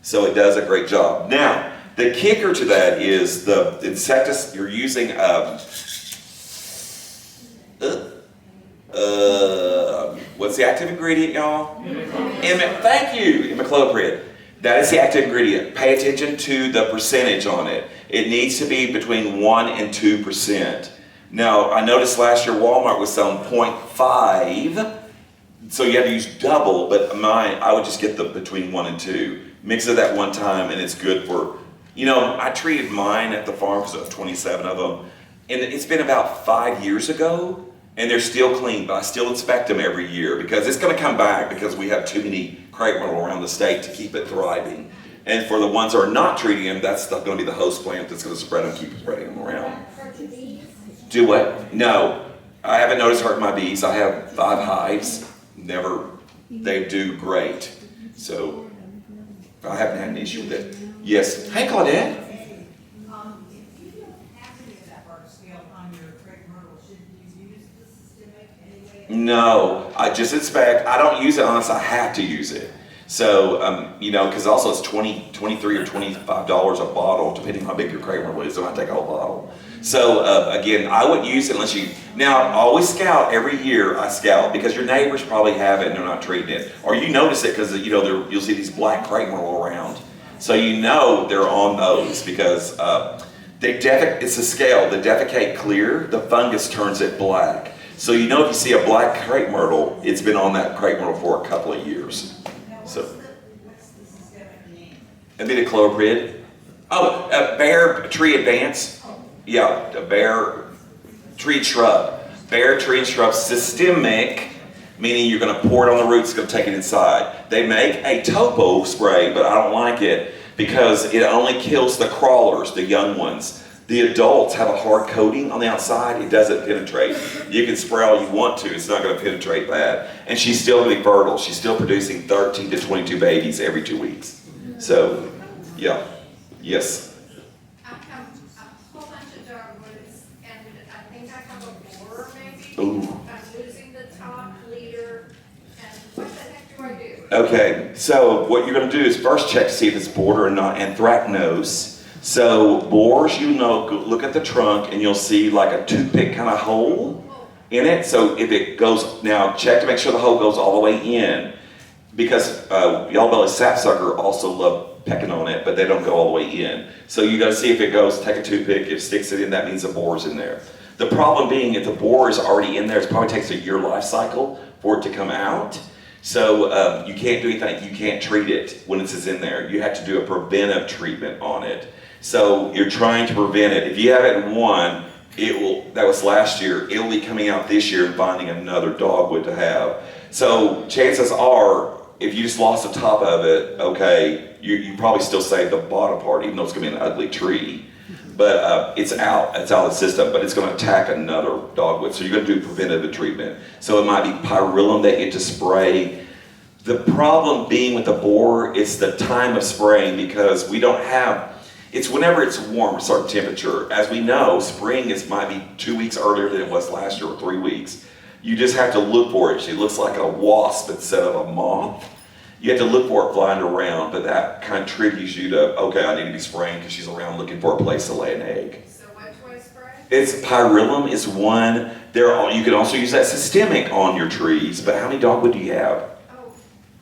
So it does a great job. Now, the kicker to that is the insecticide. You're using what's the active ingredient, y'all? Thank you, imidacloprid. That is the active ingredient. Pay attention to the percentage on it. It needs to be between 1 and 2%. Now, I noticed last year Walmart was selling 0.5, so you have to use double, but mine, I would just get the between 1 and 2. Mix it at one time, and it's good for, I treated mine at the farm because there was 27 of them, and it's been about 5 years ago, and they're still clean, but I still inspect them every year because it's going to come back because we have too many crepe myrtle around the state to keep it thriving. And for the ones that are not treating them, that's going to be the host plant that's going to spread them, keep spreading them around. Do what? No, I haven't noticed hurting my bees. I have 5 hives. Never. They do great. So I haven't had an issue with it. Yes. Hey, Claudette. If you don't have any of that bark scale on your crepe myrtle, should you use the systemic anyway? No, I just inspect. I don't use it unless I have to use it. So, you know, because also it's $23 or $25 a bottle, depending on how big your crepe myrtle is. So I take a whole bottle. So again, I wouldn't use it unless you. Now, I always scout every year. I scout because your neighbors probably have it and they're not treating it, or you notice it because you know you'll see these black crepe myrtle around. So you know they're on those because it's a scale. They defecate clear. The fungus turns it black. So you know if you see a black crepe myrtle, it's been on that crepe myrtle for a couple of years. So. What's the systemic name? Imidacloprid. Oh, Bear Tree Advance. Yeah, a Bear Tree Shrub. Bear Tree and Shrub Systemic, meaning you're going to pour it on the roots, it's going to take it inside. They make a topo spray, but I don't like it because it only kills the crawlers, the young ones. The adults have a hard coating on the outside. It doesn't penetrate. You can spray all you want to. It's not going to penetrate that. And she's still going to be fertile. She's still producing 13 to 22 babies every 2 weeks. So, yeah. Yes. I have a whole bunch of dogwoods, and I think I have a borer maybe. Ooh. I'm losing the top leader, and what the heck do I do? Okay, so what you're going to do is first check to see if it's borer and not anthracnose. So borers, you know, look at the trunk and you'll see like a toothpick kind of hole in it. So if it goes, now check to make sure the hole goes all the way in, because yellow belly sapsucker also love pecking on it, but they don't go all the way in. So you got to see if it goes, take a toothpick, if it sticks it in, that means the borer's in there. The problem being if the borer is already in there, it probably takes a year life cycle for it to come out. So you can't do anything, you can't treat it when it's in there. You have to do a preventive treatment on it. So you're trying to prevent it. If you have it in one, that was last year, it'll be coming out this year and finding another dogwood to have. So chances are, if you just lost the top of it, okay, you probably still save the bottom part, even though it's gonna be an ugly tree. But it's out of the system, but it's gonna attack another dogwood. So you're gonna do preventative treatment. So it might be pyrrillum they get to spray. The problem being with the borer, it's the time of spraying, because we don't have, it's whenever it's warm, a certain temperature. As we know, spring might be 2 weeks earlier than it was last year, or 3 weeks. You just have to look for it. She looks like a wasp instead of a moth. You have to look for it flying around, but that kind of triggers you to, okay, I need to be spraying because she's around looking for a place to lay an egg. So what do I spray? It's pyrrillum is one. You can also use that systemic on your trees, but how many dogwood do you have? Oh,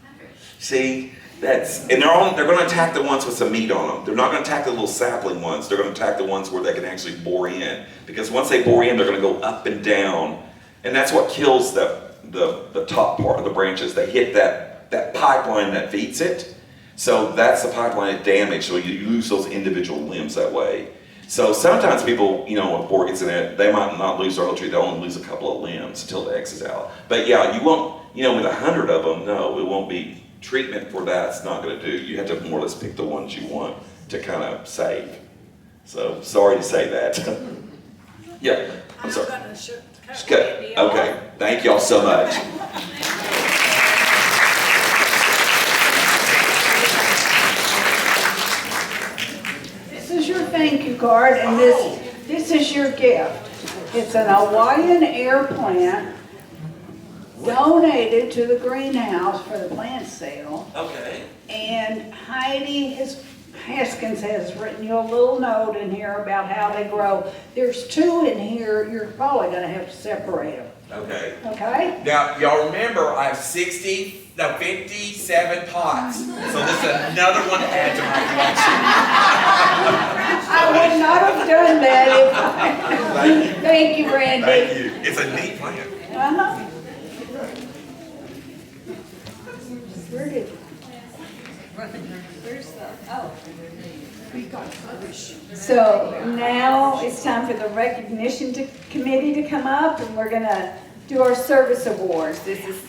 100. See? And they're going to attack the ones with some meat on them. They're not going to attack the little sapling ones. They're going to attack the ones where they can actually bore in. Because once they bore in, they're going to go up and down. And that's what kills the top part of the branches. They hit that pipeline that feeds it. So that's the pipeline that's damaged. So you lose those individual limbs that way. So sometimes people, when borer gets in it, they might not lose their whole tree. They'll only lose a couple of limbs until the X is out. But yeah, you won't, with 100 of them, no, it won't be. Treatment for that's not going to do. You have to more or less pick the ones you want to kind of save. So sorry to say that. Yeah, I'm sorry. Just cut. Okay, thank y'all so much. This is your thank you card, and this is your gift. It's an Hawaiian air plant donated to the greenhouse for the plant sale. Okay. And Heidi Haskins has written you a little note in here about how they grow. There's 2 in here. You're probably going to have to separate them. Okay. Okay? Now, y'all remember, I have 57 pots. So this is another one to add to my collection. I would not have done that if I... Thank you, Randy. Thank you. It's a neat plant. Uh-huh. Where did? Where's the, oh. So now it's time for the recognition committee to come up, and we're gonna do our service awards. This is,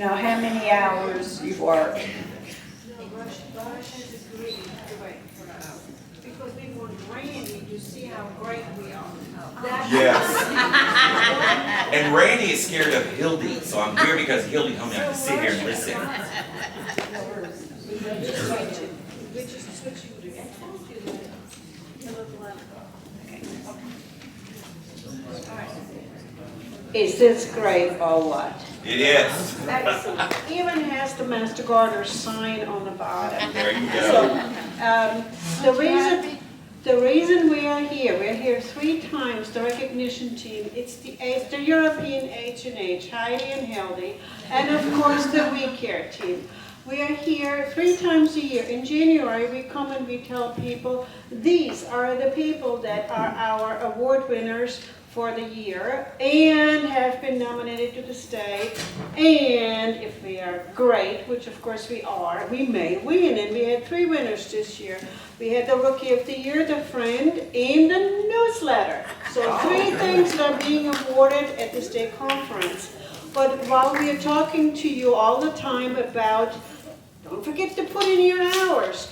how many hours you've worked. Because we want Randy to see how great we are. Yes. And Randy is scared of Hildy, so I'm here because Hildy told me I have to sit here and listen. Is this great or what? It is. Excellent. Even has the Master Gardener sign on the bottom. There you So, go. the reason we're here 3 times, the recognition team, it's the European H&H, Heidi and Hildy, and of course the We Care team. We are here 3 times a year. In January, we come and we tell people, these are the people that are our award winners for the year and have been nominated to the state, and if we are great, which of course we are, we may win, and we had 3 winners this year. We had the Rookie of the Year, the Friend, and the newsletter. So 3 things that are being awarded at the state conference. But while we are talking to you all the time about, don't forget to put in your hours,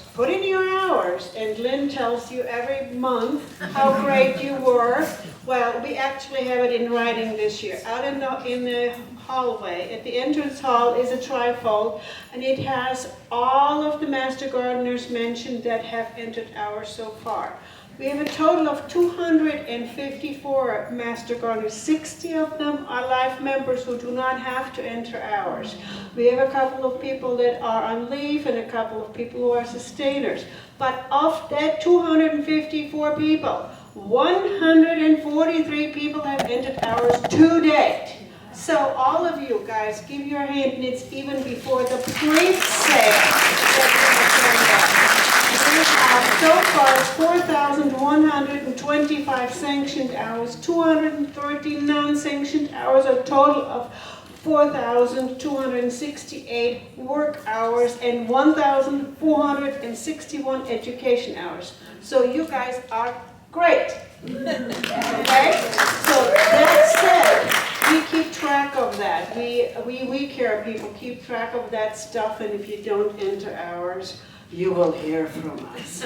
and Lynn tells you every month how great you were. Well, we actually have it in writing this year. Out in the hallway, at the entrance hall is a trifold, and it has all of the Master Gardeners mentioned that have entered hours so far. We have a total of 254 Master Gardeners. 60 of them are life members who do not have to enter hours. We have a couple of people that are on leave and a couple of people who are sustainers. But of that 254 people, 143 people have entered hours to date. So all of you guys, give your hand, and it's even before the pre-sale so far, 4,125 sanctioned hours, 230 non-sanctioned hours, a total of 4,268 work hours, and 1,461 education hours. So you guys are great. Okay? So that said, we keep track of that. We care people keep track of that stuff, and if you don't enter hours, you will hear from us.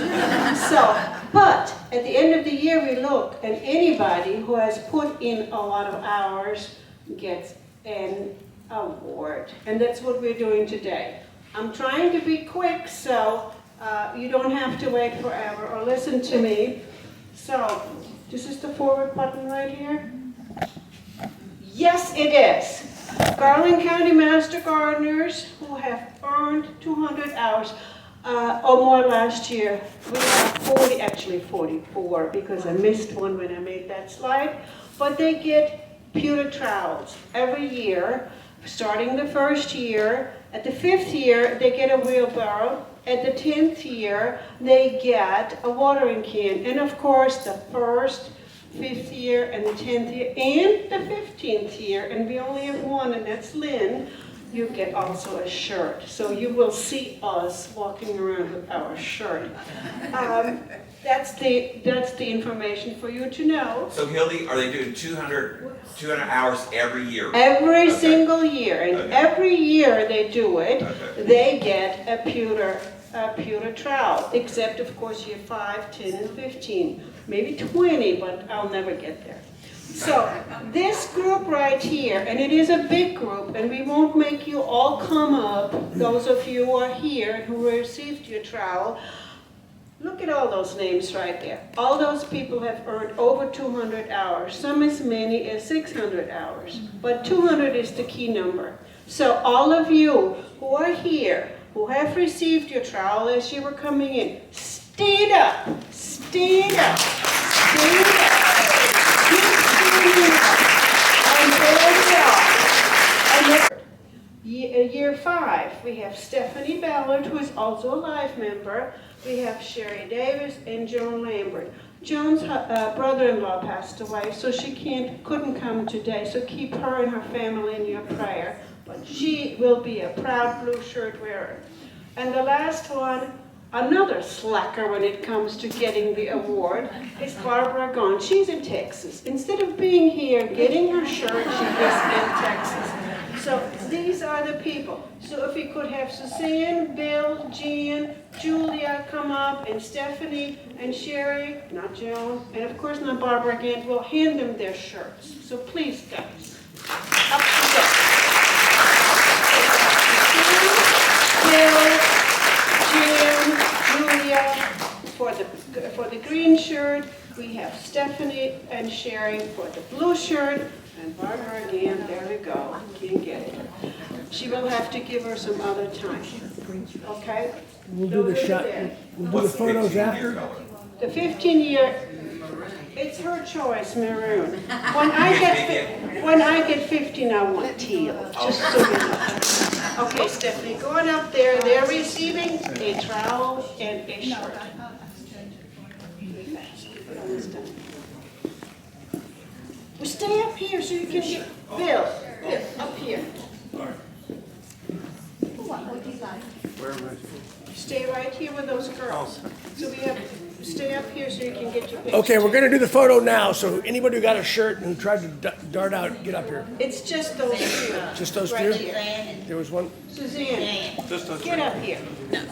So, but at the end of the year we look, and anybody who has put in a lot of hours gets an award. And that's what we're doing today. I'm trying to be quick, so you don't have to wait forever or listen to me. So, this is the forward button right here. Yes, it is. Garland County Master Gardeners who have earned 200 hours. Or more last year. We have 40, actually 44, because I missed one when I made that slide. But they get pewter trowels every year, starting the first year. At the 5th year, they get a wheelbarrow. At the 10th year, they get a watering can. And of course, the 1st, 5th year, and the 10th year, and the 15th year, and we only have one, and that's Lynn, you get also a shirt. So you will see us walking around with our shirt. That's the information for you to know. So Hildy, are they doing 200 hours every year? Every single year, and every year they do it, they get a pewter trowel, except of course year 5, 10, and 15, maybe 20, but I'll never get there. So this group right here, and it is a big group, and we won't make you all come up, those of you who are here and who received your trowel. Look at all those names right there. All those people have earned over 200 hours, some as many as 600 hours, but 200 is the key number. So all of you who are here, who have received your trowel as you were coming in, stand up, stand up, stand up. And there we are. And year 5, we have Stephanie Ballard, who is also a life member. We have Sherry Davis and Joan Lambert. Joan's brother-in-law passed away, so she couldn't come today. So keep her and her family in your prayer. But she will be a proud blue shirt wearer. And the last one, another slacker when it comes to getting the award, is Barbara Gone. She's in Texas. Instead of being here getting her shirt, she is in Texas. So these are the people. So if we could have Suzanne, Bill, Jean, Julia come up, and Stephanie, and Sherry, not Joan, and of course not Barbara again, we'll hand them their shirts. So please, guys. Bill, Jim, Julia for the green shirt. We have Stephanie and Sherry for the blue shirt. And Barbara again, there we go, can't get it. She will have to give her some other time, okay? We'll do the shot, we'll do the photos after. The 15-year, it's her choice, maroon. When I get 15, I want teal, just so you know. Okay, Stephanie, going up there, they're receiving a trowel and a shirt. Well, stay up here so you can get, Bill, up here. What would you like? Stay right here with those girls. So we have, stay up here so you can get your picture. Okay, we're gonna do the photo now, so anybody who got a shirt and tried to dart out, get up here. It's just those two. Just those Right two? here. There was one, Suzanne, get up here.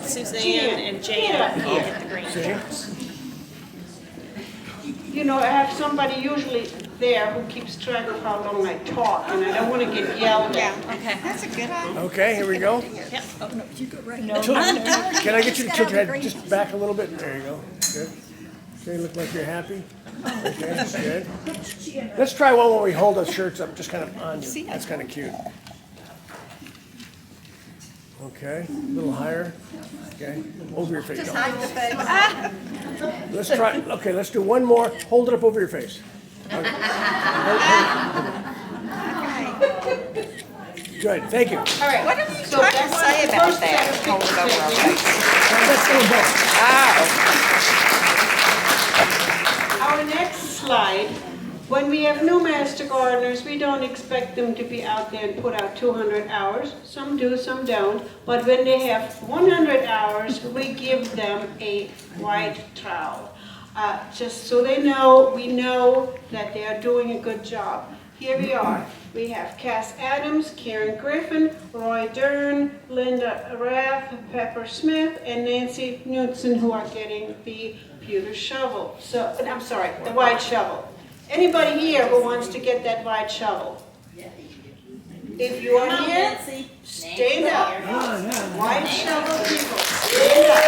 Suzanne and Jan Get up here. get the green see? shirts. You know, I have somebody usually there who keeps track of how long I talk, and I don't want to get yelled at. Okay, that's a good idea. Okay, here we go. Yep. Oh, no, you go right. Can I get you to tilt your head just back a little bit? There you go. Good. Okay, look like you're happy. Okay, that's good. Let's try one where we hold the shirts up just kind of on you. That's kind of cute. Okay, a little higher. Okay, over your face. Let's try, okay, let's do one more. Hold it up over your face. Good, thank you. All right. What are you So trying to that say was the about first that? set of Hold it over our pictures. face. Oh. Our next slide, when we have new master gardeners, we don't expect them to be out there and put out 200 hours. Some do, some don't. But when they have 100 hours, we give them a white trowel. Just so they know, we know that they are doing a good job. Here we are. We have Cass Adams, Karen Griffin, Roy Dern, Linda Rath, Pepper Smith, and Nancy Knudsen, who are getting the pewter shovel. So, I'm sorry, the white shovel. Anybody here who wants to get that white shovel? If you are here, stand up. White shovel people, stand up.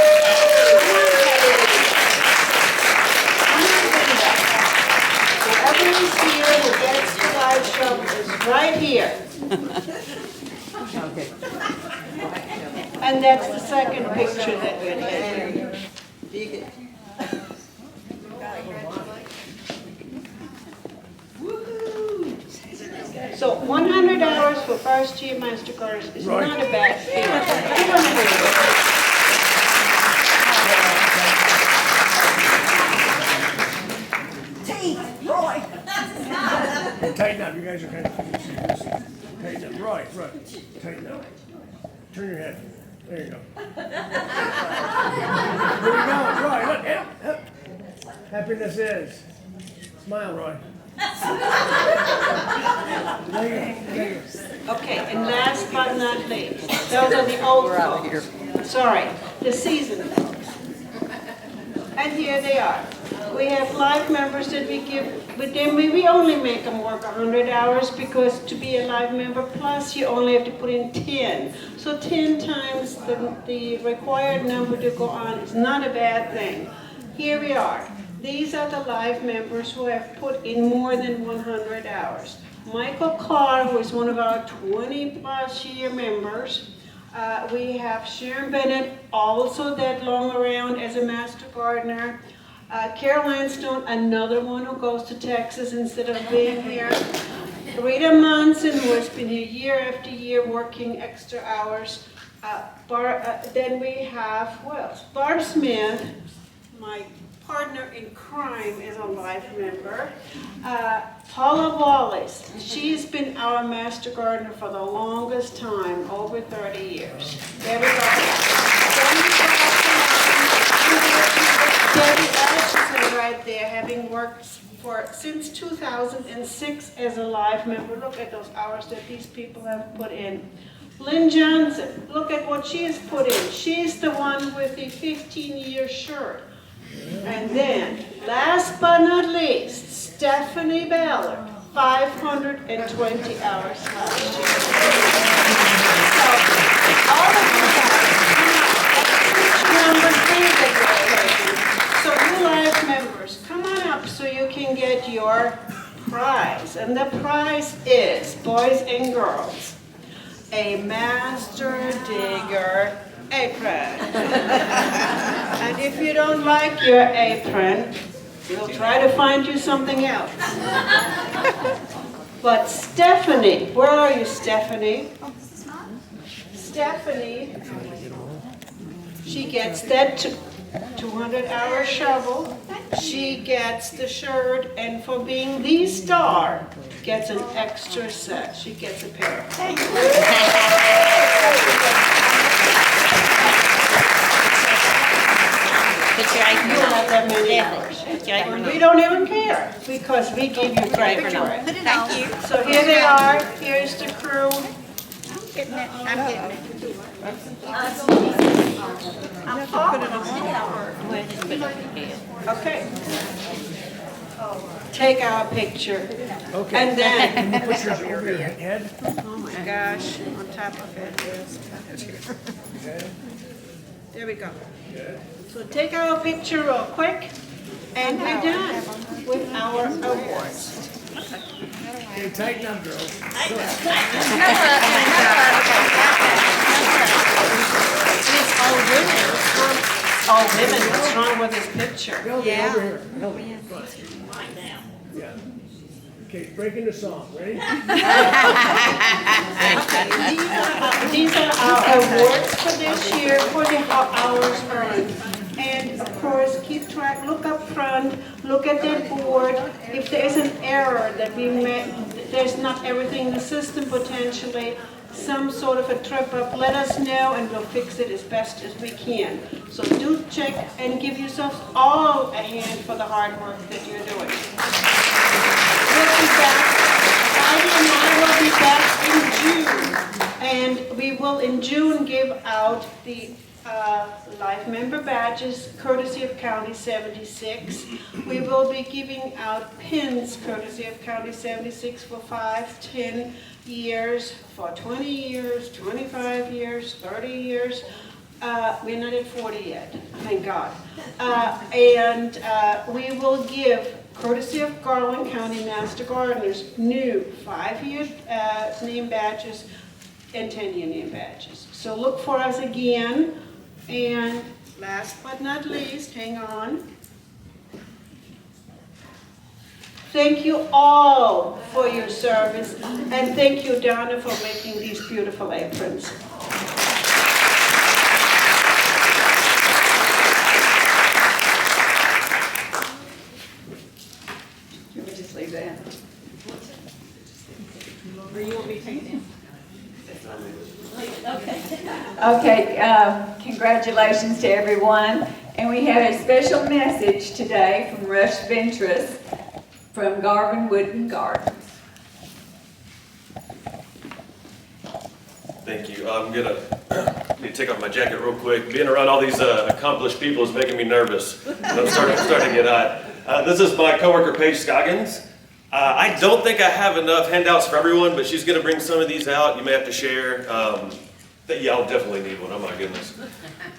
Whoever is here who gets the white shovel is right here. And that's the second picture that we're taking. So 100 hours for first year master gardeners is not a bad Hey, tighten up, you guys are kind of, tighten up, right, tighten up. Turn your head, there you go. There you go, Roy, look, yep. Happiness is. Smile, Roy. There you go. Okay, and last but not least, those are the old folks. Sorry, the seasoned folks. And here they are. We have live members that we give, but then we only make them work 100 hours because to be a live member plus you only have to put in 10. So 10 times the required number to go on is not a bad thing. Here we are. These are the live members who have put in more than 100 hours. Michael Carr, who is one of our 20-plus year members. We have Sharon Bennett, also that long around as a master gardener. Carol Lansstone, another one who goes to Texas instead of being here. Rita Monson, who has been here year after year working extra hours. Then we have, who else? Barb Smith, my partner in crime, is a life member. Paula Wallace, she's been our master gardener for the longest time, over 30 years. There we go. Debbie Ashton right there, having worked since 2006 as a live member. Look at those hours that these people have put in. Lynn Johnson, look at what she has put in. She's the one with the 15-year shirt. And then, last but not least, Stephanie Ballard, 520 hours last year. So, all of you guys, prize. And the prize is, boys and girls, a Master Digger apron. And if you don't like your apron, we'll try to find you something else. But Stephanie, where are you, Stephanie? Stephanie, she gets that 200-hour shovel. She gets the shirt, and for being the star, gets an extra set. She gets a pair. Thank you. Put your apron You don't have on. that many hours. Put your apron We on. don't even care, because we give you credit for it. Thank you. So here they are, here's the crew. Getting it. I'm getting it. I'm Put it on. Well, just put it on your head. Okay. Take our picture. Okay. And then, Can you put yours over your head? oh my gosh, on top of it. Okay. There we go. So take our picture real quick, and we're done with our awards. Okay, tighten up, girls. It's all women. All women, what's wrong with this picture? Over here. Yeah. Okay, breaking the song. Ready? These are our awards for this year for the hours earned. And of course, keep track, look up front, look at that board. If there is an error that we made, there's not everything in the system potentially, some sort of a trip up, let us know and we'll fix it as best as we can. So do check and give yourselves all a hand for the hard work that you're doing. We'll be back, Heidi and I will be back in June. And we will in June give out the life member badges courtesy of County 76. We will be giving out pins courtesy of County 76 for 5, 10 years, for 20 years, 25 years, 30 years. We're not at 40 yet, thank God. And we will give, courtesy of Garland County Master Gardeners, new 5-year name badges and 10-year name badges. So look for us again. And last but not least, hang on. Thank you all for your service, and thank you, Donna, for making these beautiful aprons. Can we just leave that? Or you will be taken. Okay, congratulations to everyone. And we have a special message today from Rush Ventress from Garvin Woodland Gardens. Thank you. I'm gonna need to take off my jacket real quick. Being around all these accomplished people is making me nervous. I'm starting to get hot. This is my coworker Paige Scoggins. I don't think I have enough handouts for everyone, but she's gonna bring some of these out. You may have to share. Yeah, I'll definitely need one. Oh my goodness.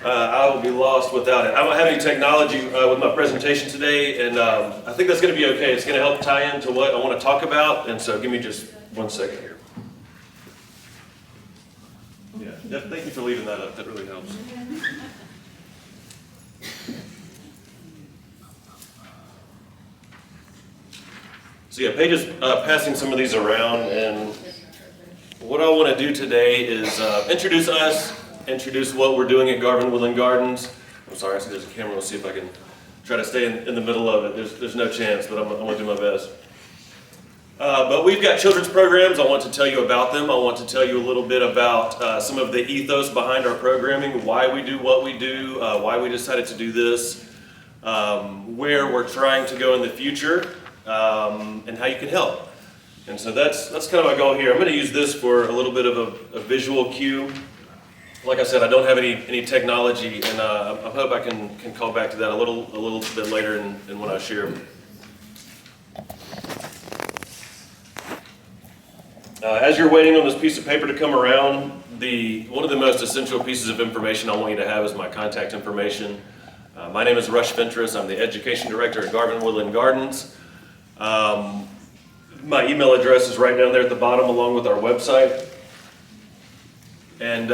I will be lost without it. I don't have any technology with my presentation today, and I think that's gonna be okay. It's gonna help tie into what I want to talk about, and so give me just 1 second here. Yeah, thank you for leaving that up. That really helps. So yeah, Paige is passing some of these around, and what I want to do today is introduce us, introduce what we're doing at Garvin Woodland Gardens. I'm sorry, I see there's a camera. We'll see if I can try to stay in the middle of it. There's no chance, but I'm going to do my best. But we've got children's programs. I want to tell you about them. I want to tell you a little bit about some of the ethos behind our programming, why we do what we do, why we decided to do this, where we're trying to go in the future, and how you can help. And so that's kind of my goal here. I'm going to use this for a little bit of a visual cue. Like I said, I don't have any technology, and I hope I can call back to that a little bit later in when I share. As you're waiting on this piece of paper to come around, one of the most essential pieces of information I want you to have is my contact information. My name is Rush Ventress. I'm the Education Director at Garvin Woodland Gardens. My email address is right down there at the bottom along with our website. And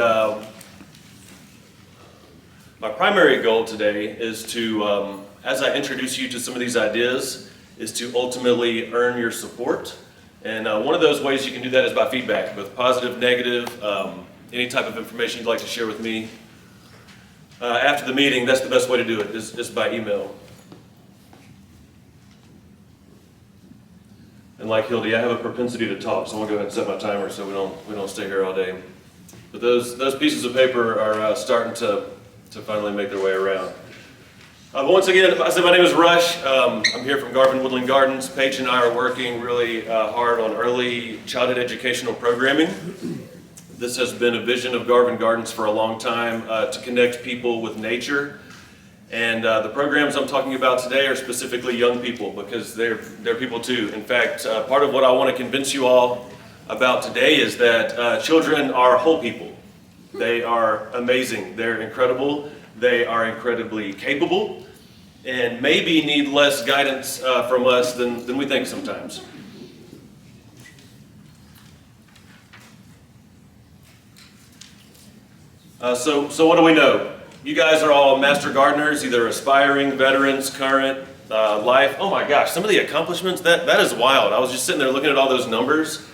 my primary goal today is to, as I introduce you to some of these ideas, is to ultimately earn your support. And one of those ways you can do that is by feedback, both positive, negative, any type of information you'd like to share with me. After the meeting, that's the best way to do it, is by email. And like Hildy, I have a propensity to talk, so I'm gonna go ahead and set my timer so we don't stay here all day. But those pieces of paper are starting to finally make their way around. But once again, I said my name is Rush. I'm here from Garvin Woodland Gardens. Paige and I are working really hard on early childhood educational programming. This has been a vision of Garvin Gardens for a long time, to connect people with nature. And the programs I'm talking about today are specifically young people, because they're people too. In fact, part of what I want to convince you all about today is that children are whole people. They are amazing. They're incredible. They are incredibly capable, and maybe need less guidance from us than we think sometimes. So what do we know? You guys are all master gardeners, either aspiring, veterans, current, life. Oh my gosh, some of the accomplishments, that is wild. I was just sitting there looking at all those numbers,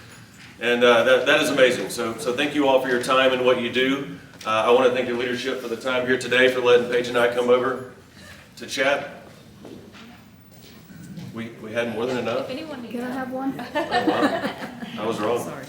and that is amazing. So thank you all for your time and what you do. I want to thank your leadership for the time here today, for letting Paige and I come over to chat. We had more than enough. Can I have one? Oh, wow. I was wrong. Sorry.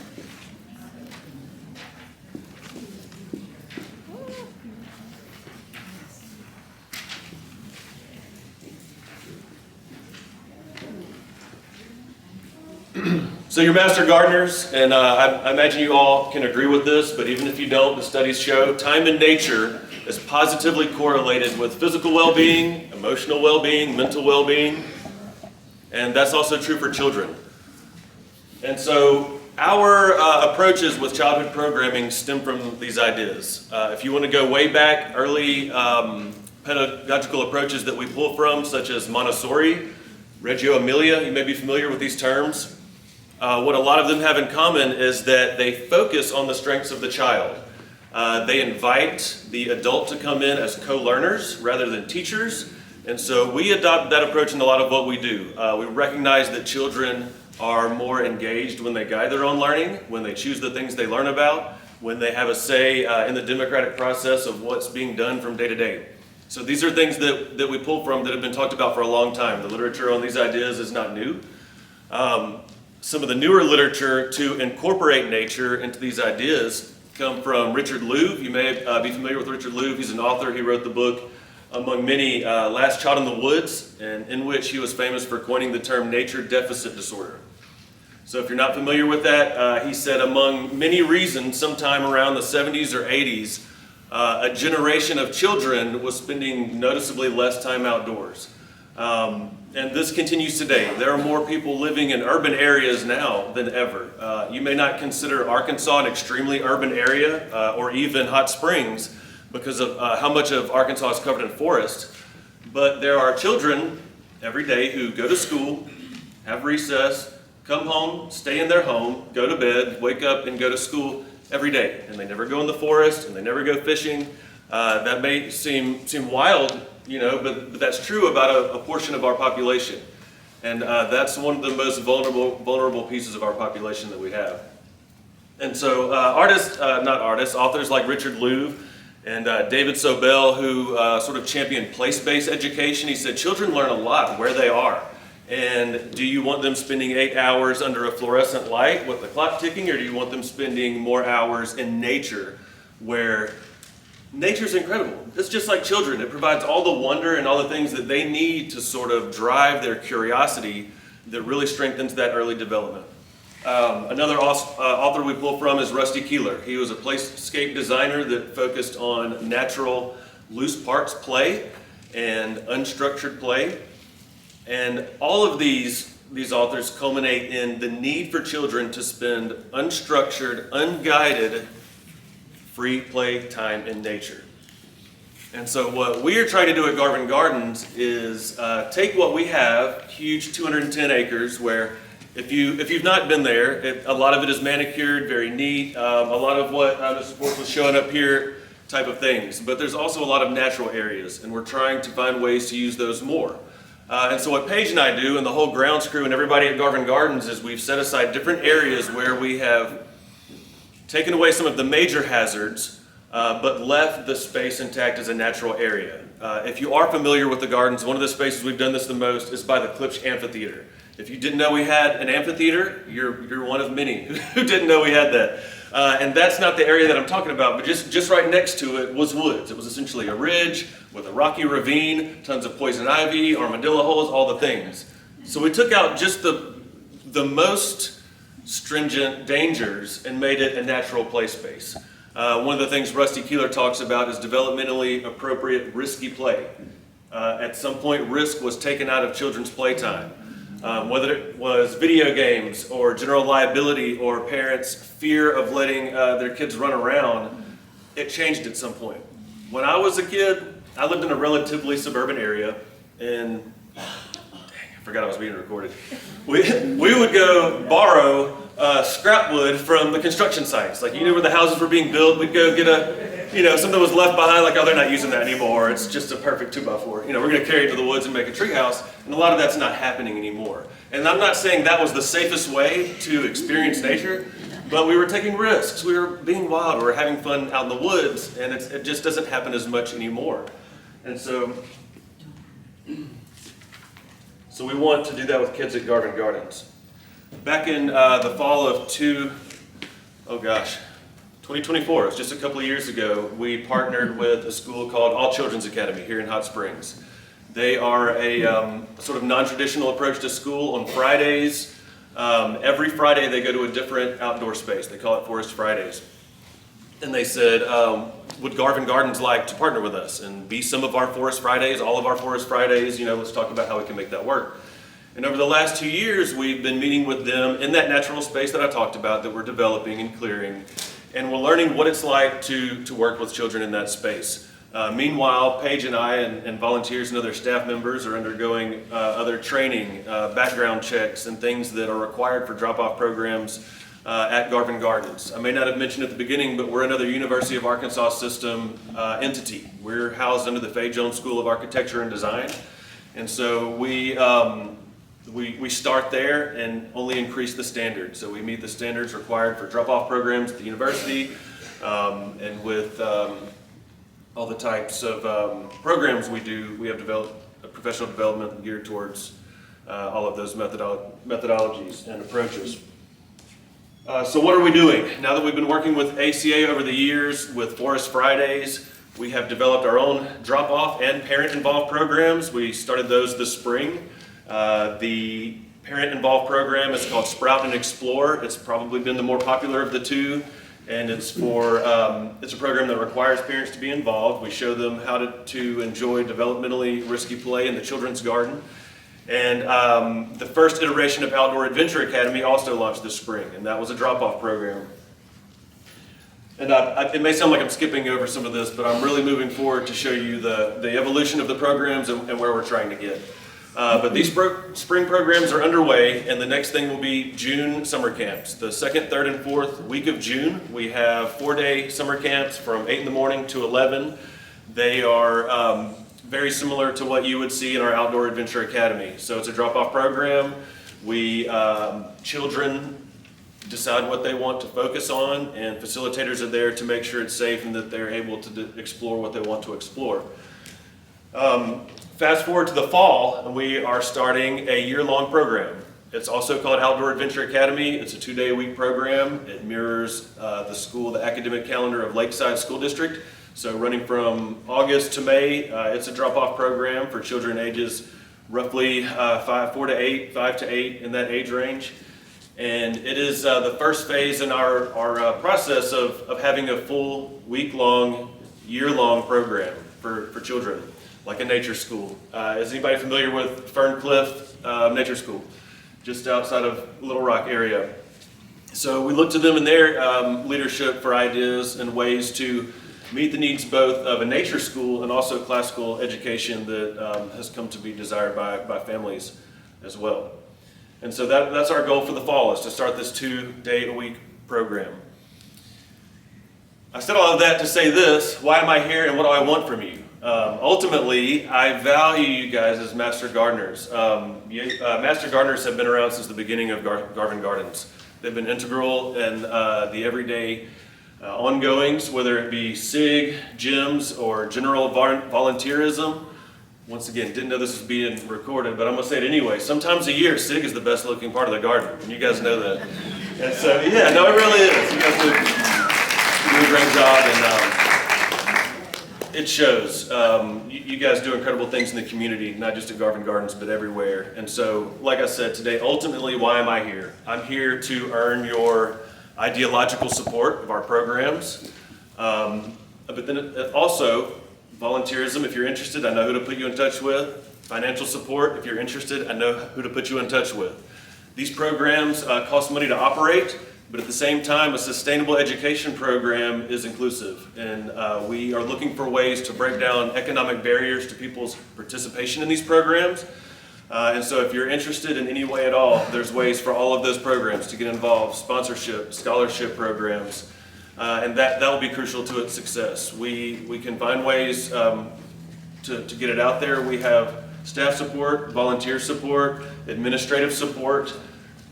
So you're master gardeners, and I imagine you all can agree with this, but even if you don't, the studies show time in nature is positively correlated with physical well-being, emotional well-being, mental well-being, and that's also true for children. And so our approaches with childhood programming stem from these ideas. If you want to go way back, early pedagogical approaches that we pull from, such as Montessori, Reggio Emilia, you may be familiar with these terms. What a lot of them have in common is that they focus on the strengths of the child. They invite the adult to come in as co-learners rather than teachers. And so we adopt that approach in a lot of what we do. We recognize that children are more engaged when they guide their own learning, when they choose the things they learn about, when they have a say in the democratic process of what's being done from day to day. So these are things that we pull from that have been talked about for a long time. The literature on these ideas is not new. Some of the newer literature to incorporate nature into these ideas come from Richard Louv. You may be familiar with Richard Louv. He's an author. He wrote the book, among many, Last Child in the Woods, and in which he was famous for coining the term nature deficit disorder. So if you're not familiar with that, he said among many reasons, sometime around the 70s or 80s, a generation of children was spending noticeably less time outdoors. And this continues today. There are more people living in urban areas now than ever. You may not consider Arkansas an extremely urban area, or even Hot Springs, because of how much of Arkansas is covered in forest. But there are children every day who go to school, have recess, come home, stay in their home, go to bed, wake up and go to school every day. And they never go in the forest, and they never go fishing. That may seem wild, you know, but that's true about a portion of our population. And that's one of the most vulnerable pieces of our population that we have. And so authors like Richard Louv and David Sobel, who sort of championed place-based education. He said children learn a lot where they are. And do you want them spending 8 hours under a fluorescent light with the clock ticking, or do you want them spending more hours in nature where nature's incredible? It's just like children. It provides all the wonder and all the things that they need to sort of drive their curiosity that really strengthens that early development. Another author we pull from is Rusty Keeler. He was a playscape designer that focused on natural loose parts play and unstructured play. And all of these authors culminate in the need for children to spend unstructured, unguided, free play time in nature. And so what we are trying to do at Garvin Gardens is take what we have, huge 210 acres, where If you've not been there, a lot of it is manicured, very neat. A lot of what Mr. Forth was showing up here, type of things. But there's also a lot of natural areas, and we're trying to find ways to use those more. And so what Paige and I do, and the whole grounds crew and everybody at Garvin Gardens, is we've set aside different areas where we have taken away some of the major hazards, but left the space intact as a natural area. If you are familiar with the gardens, one of the spaces we've done this the most is by the Klipsch Amphitheater. If you didn't know we had an amphitheater, you're one of many who didn't know we had that. And that's not the area that I'm talking about, but just right next to it was woods. It was essentially a ridge with a rocky ravine, tons of poison ivy, armadillo holes, all the things. So we took out just the most stringent dangers and made it a natural play space. One of the things Rusty Keeler talks about is developmentally appropriate risky play. At some point, risk was taken out of children's playtime. Whether it was video games or general liability or parents' fear of letting their kids run around, it changed at some point. When I was a kid, I lived in a relatively suburban area, and I forgot I was being recorded. We would go borrow scrap wood from the construction sites. Like, you know, where the houses were being built, we'd go get something was left behind, like, oh, they're not using that anymore. It's just a perfect 2x4. We're going to carry it to the woods and make a tree house, and a lot of that's not happening anymore. And I'm not saying that was the safest way to experience nature, but we were taking risks. We were being wild. We were having fun out in the woods, and it just doesn't happen as much anymore. And so we want to do that with kids at Garvin Gardens. Back in the fall of 2024, it was just a couple of years ago, we partnered with a school called All Children's Academy here in Hot Springs. They are a sort of non-traditional approach to school. On Fridays, every Friday they go to a different outdoor space. They call it Forest Fridays. And they said, would Garvin Gardens like to partner with us and be some of our Forest Fridays, all of our Forest Fridays? Let's talk about how we can make that work. And over the last 2 years, we've been meeting with them in that natural space that I talked about that we're developing and clearing. And we're learning what it's like to work with children in that space. Meanwhile, Paige and I and volunteers and other staff members are undergoing other training, background checks, and things that are required for drop-off programs at Garvin Gardens. I may not have mentioned at the beginning, but we're another University of Arkansas system entity. We're housed under the Fay Jones School of Architecture and Design. And so we start there and only increase the standards. So we meet the standards required for drop-off programs at the university, and with all the types of programs we do, we have developed a professional development geared towards all of those methodologies and approaches. So what are we doing? Now that we've been working with ACA over the years with Forest Fridays, we have developed our own drop-off and parent-involved programs. We started those this spring. The parent-involved program is called Sprout and Explore. It's probably been the more popular of the two, and it's a program that requires parents to be involved. We show them how to enjoy developmentally risky play in the children's garden. And the first iteration of Outdoor Adventure Academy also launched this spring, and that was a drop-off program. And it may sound like I'm skipping over some of this, but I'm really moving forward to show you the evolution of the programs and where we're trying to get. But these spring programs are underway, and the next thing will be June summer camps. The 2nd, 3rd, and 4th week of June, we have 4-day summer camps from 8 in the morning to 11. They are very similar to what you would see in our Outdoor Adventure Academy. So it's a drop-off program. Children decide what they want to focus on, and facilitators are there to make sure it's safe and that they're able to explore what they want to explore. Fast forward to the fall, and we are starting a year-long program. It's also called Outdoor Adventure Academy. It's a 2-day-a-week program. It mirrors the academic calendar of Lakeside School District. So running from August to May, it's a drop-off program for children ages roughly 5 to 8, in that age range. And it is the first phase in our process of having a full week-long, year-long program for children, like a nature school. Is anybody familiar with Ferncliff Nature School, just outside of Little Rock area? So we look to them in their leadership for ideas and ways to meet the needs both of a nature school and also classical education that has come to be desired by families as well. And so that's our goal for the fall, is to start this 2-day-a-week program. I said all of that to say this: why am I here and what do I want from you? Ultimately, I value you guys as Master Gardeners. Master Gardeners have been around since the beginning of Garvin Gardens. They've been integral in the everyday ongoings, whether it be SIG, gyms, or general volunteerism. Once again, didn't know this was being recorded, but I'm going to say it anyway. Sometimes a year, SIG is the best looking part of the garden, and you guys know that. And so, yeah, no, it really is. You guys do a great job, and it shows. You guys do incredible things in the community, not just at Garvin Gardens, but everywhere. And so, like I said today, ultimately, why am I here? I'm here to earn your ideological support of our programs, but then also volunteerism. If you're interested, I know who to put you in touch with. Financial support. If you're interested, I know who to put you in touch with. These programs cost money to operate, but at the same time, a sustainable education program is inclusive. And we are looking for ways to break down economic barriers to people's participation in these programs. And so if you're interested in any way at all, there's ways for all of those programs to get involved: sponsorship, scholarship programs, and that will be crucial to its success. We can find ways to get it out there. We have staff support, volunteer support, administrative support.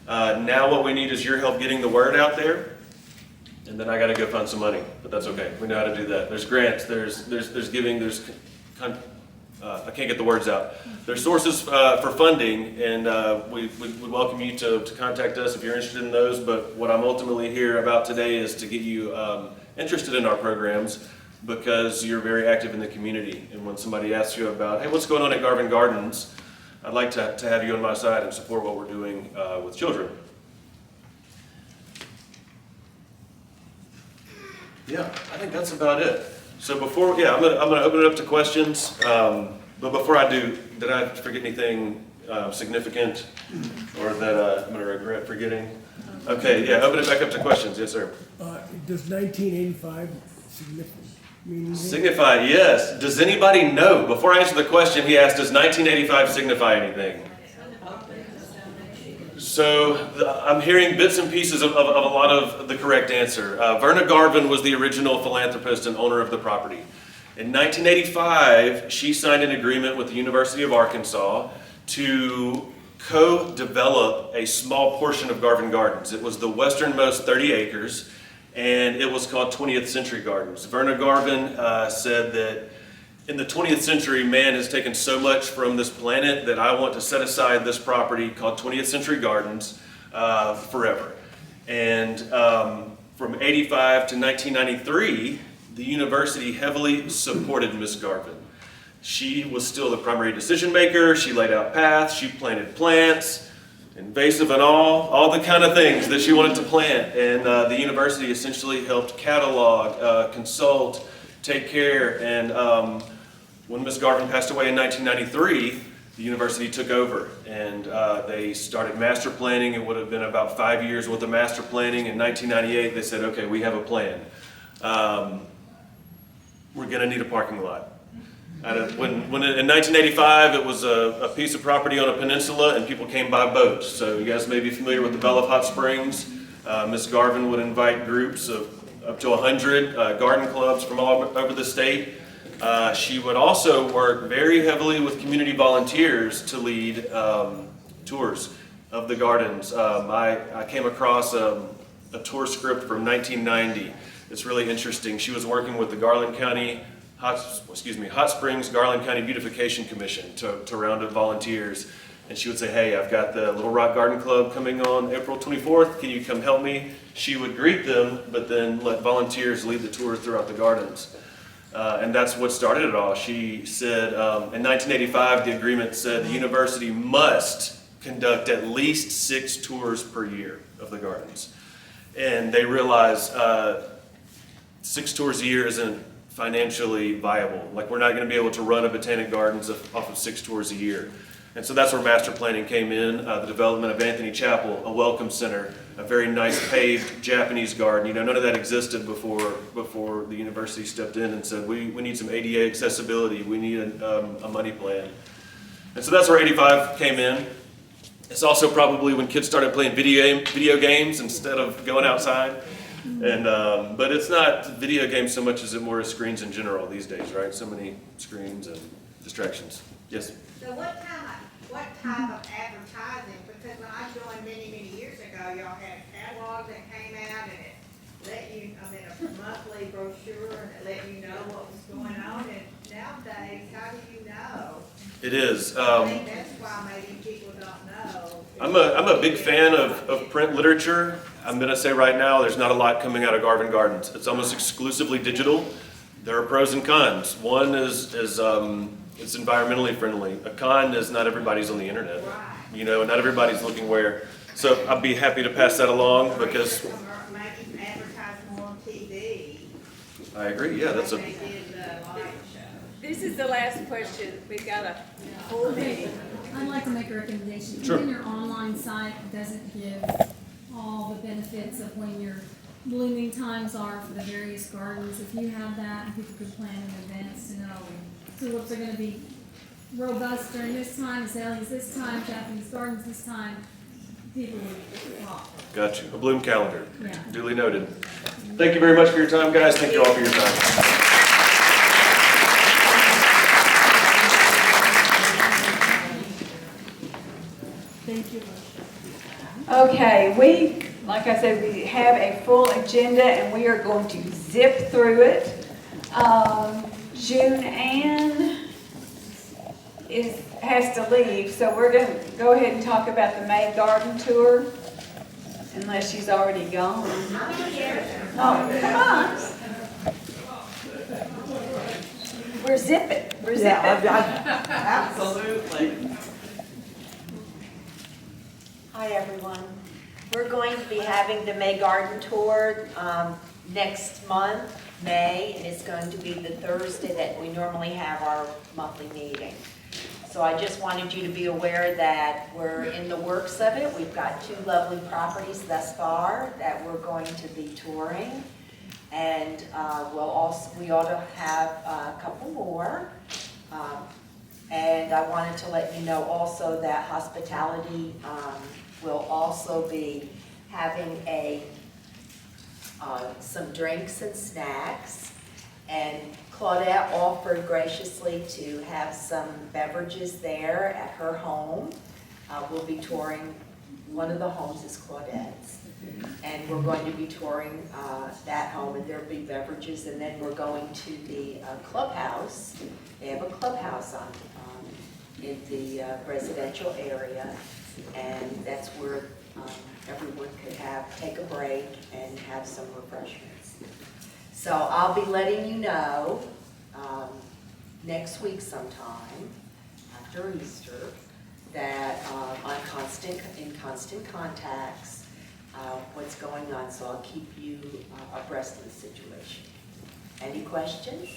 Now what we need is your help getting the word out there. And then I got to go find some money, but that's okay. We know how to do that. There's grants, there's giving, I can't get the words out. There's sources for funding, and we welcome you to contact us if you're interested in those. But what I'm ultimately here about today is to get you interested in our programs, because you're very active in the community. And when somebody asks you about, hey, what's going on at Garvin Gardens, I'd like to have you on my side and support what we're doing with children. Yeah, I think that's about it. So I'm gonna open it up to questions. But before I do, did I forget anything significant, or that I'm gonna regret forgetting? Okay, yeah, open it back up to questions. Yes, sir. Does 1985 mean anything? Signify, yes. Does anybody know? Before I answer the question, he asked, does 1985 signify anything? So I'm hearing bits and pieces of a lot of the correct answer. Verna Garvin was the original philanthropist and owner of the property. In 1985, she signed an agreement with the University of Arkansas to co-develop a small portion of Garvin Gardens. It was the westernmost 30 acres, and it was called 20th Century Gardens. Verna Garvin said that in the 20th century, man has taken so much from this planet that I want to set aside this property called 20th Century Gardens forever. And from 85 to 1993, the university heavily supported Miss Garvin. She was still the primary decision maker. She laid out paths, she planted plants, invasive and all the kind of things that she wanted to plant. And the university essentially helped catalog, consult, take care. And when Miss Garvin passed away in 1993, the university took over, and they started master planning. It would have been about 5 years worth of master planning. In 1998, they said, okay, we have a plan. We're gonna need a parking lot. In 1985, it was a piece of property on a peninsula, and people came by boat. So you guys may be familiar with the Bell of Hot Springs. Miss Garvin would invite groups of up to 100 garden clubs from all over the state. She would also work very heavily with community volunteers to lead tours of the gardens. I came across a tour script from 1990. It's really interesting. She was working with the Hot Springs Garland County Beautification Commission to round up volunteers. And she would say, hey, I've got the Little Rock Garden Club coming on April 24th. Can you come help me? She would greet them, but then let volunteers lead the tours throughout the gardens. And that's what started it all. She said, in 1985, the agreement said the university must conduct at least 6 tours per year of the gardens. And they realized 6 tours a year isn't financially viable. Like, we're not going to be able to run a botanic gardens off of 6 tours a year. And so that's where master planning came in, the development of Anthony Chapel, a welcome center, a very nice paved Japanese garden. You know, none of that existed before the university stepped in and said, we need some ADA accessibility, we need a money plan. And so that's where 85 came in. It's also probably when kids started playing video games instead of going outside. And but it's not video games so much as it more is screens in general these days, right? So many screens and distractions. Yes. So what type of advertising, because when I joined many years ago, y'all had catalogs that came out and it let you, a monthly brochure and it let you know what was going on, and nowadays, how do you know? It is. I think that's why maybe people don't know. I'm a big fan of print literature. I'm going to say right now there's not a lot coming out of Garvin Gardens. It's almost exclusively digital. There are pros and cons. One is it's environmentally friendly. A con is not everybody's on the internet. You know, not everybody's looking where. So I'd be happy to pass that along because Maybe advertise more on TV. I agree. Yeah, that's a. They did the live show. This is the last question. We've got a full meeting. I'd like to make a recommendation. Sure. Even your online site doesn't give all the benefits of when your blooming times are for the various gardens. If you have that, and people could plan in advance to know tulips are gonna be robust during this time, azaleas this time, Japanese gardens this time, people would flock. Got you. A bloom calendar. Yeah. Duly noted. Thank you very much for your time, guys. Thank you all for your time. Thank you. Okay, like I said, we have a full agenda and we are going to zip through it. June Ann has to leave, so we're going to go ahead and talk about the May Garden Tour, unless she's already gone. Oh, come on. We're zipping. Absolutely. Hi, everyone. We're going to be having the May Garden Tour next month, May, and it's going to be the Thursday that we normally have our monthly meeting. So I just wanted you to be aware that we're in the works of it. We've got 2 lovely properties thus far that we're going to be touring. And we ought to have a couple more. And I wanted to let you know also that hospitality will also be having some drinks and snacks. And Claudette offered graciously to have some beverages there at her home. We'll be touring, one of the homes is Claudette's. And we're going to be touring that home, and there'll be beverages, and then we're going to the clubhouse. They have a clubhouse in the residential area, and that's where everyone could take a break and have some refreshments. So I'll be letting you know next week sometime after Easter that in constant contacts what's going on, so I'll keep you abreast of the situation. Any questions?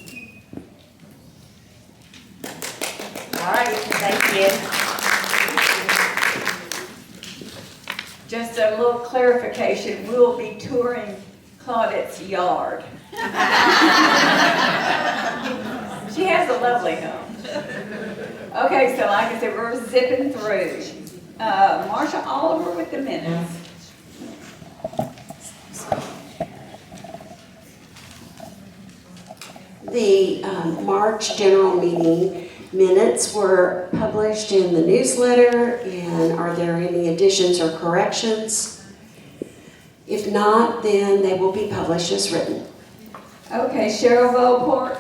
All right, thank you. Just a little clarification, we'll be touring Claudette's yard. She has a lovely home. Okay, so like I said, we're zipping through. Marsha Oliver with the minutes. The March general meeting minutes were published in the newsletter, and are there any additions or corrections? If not, then they will be published as written. Okay, Cheryl Voport,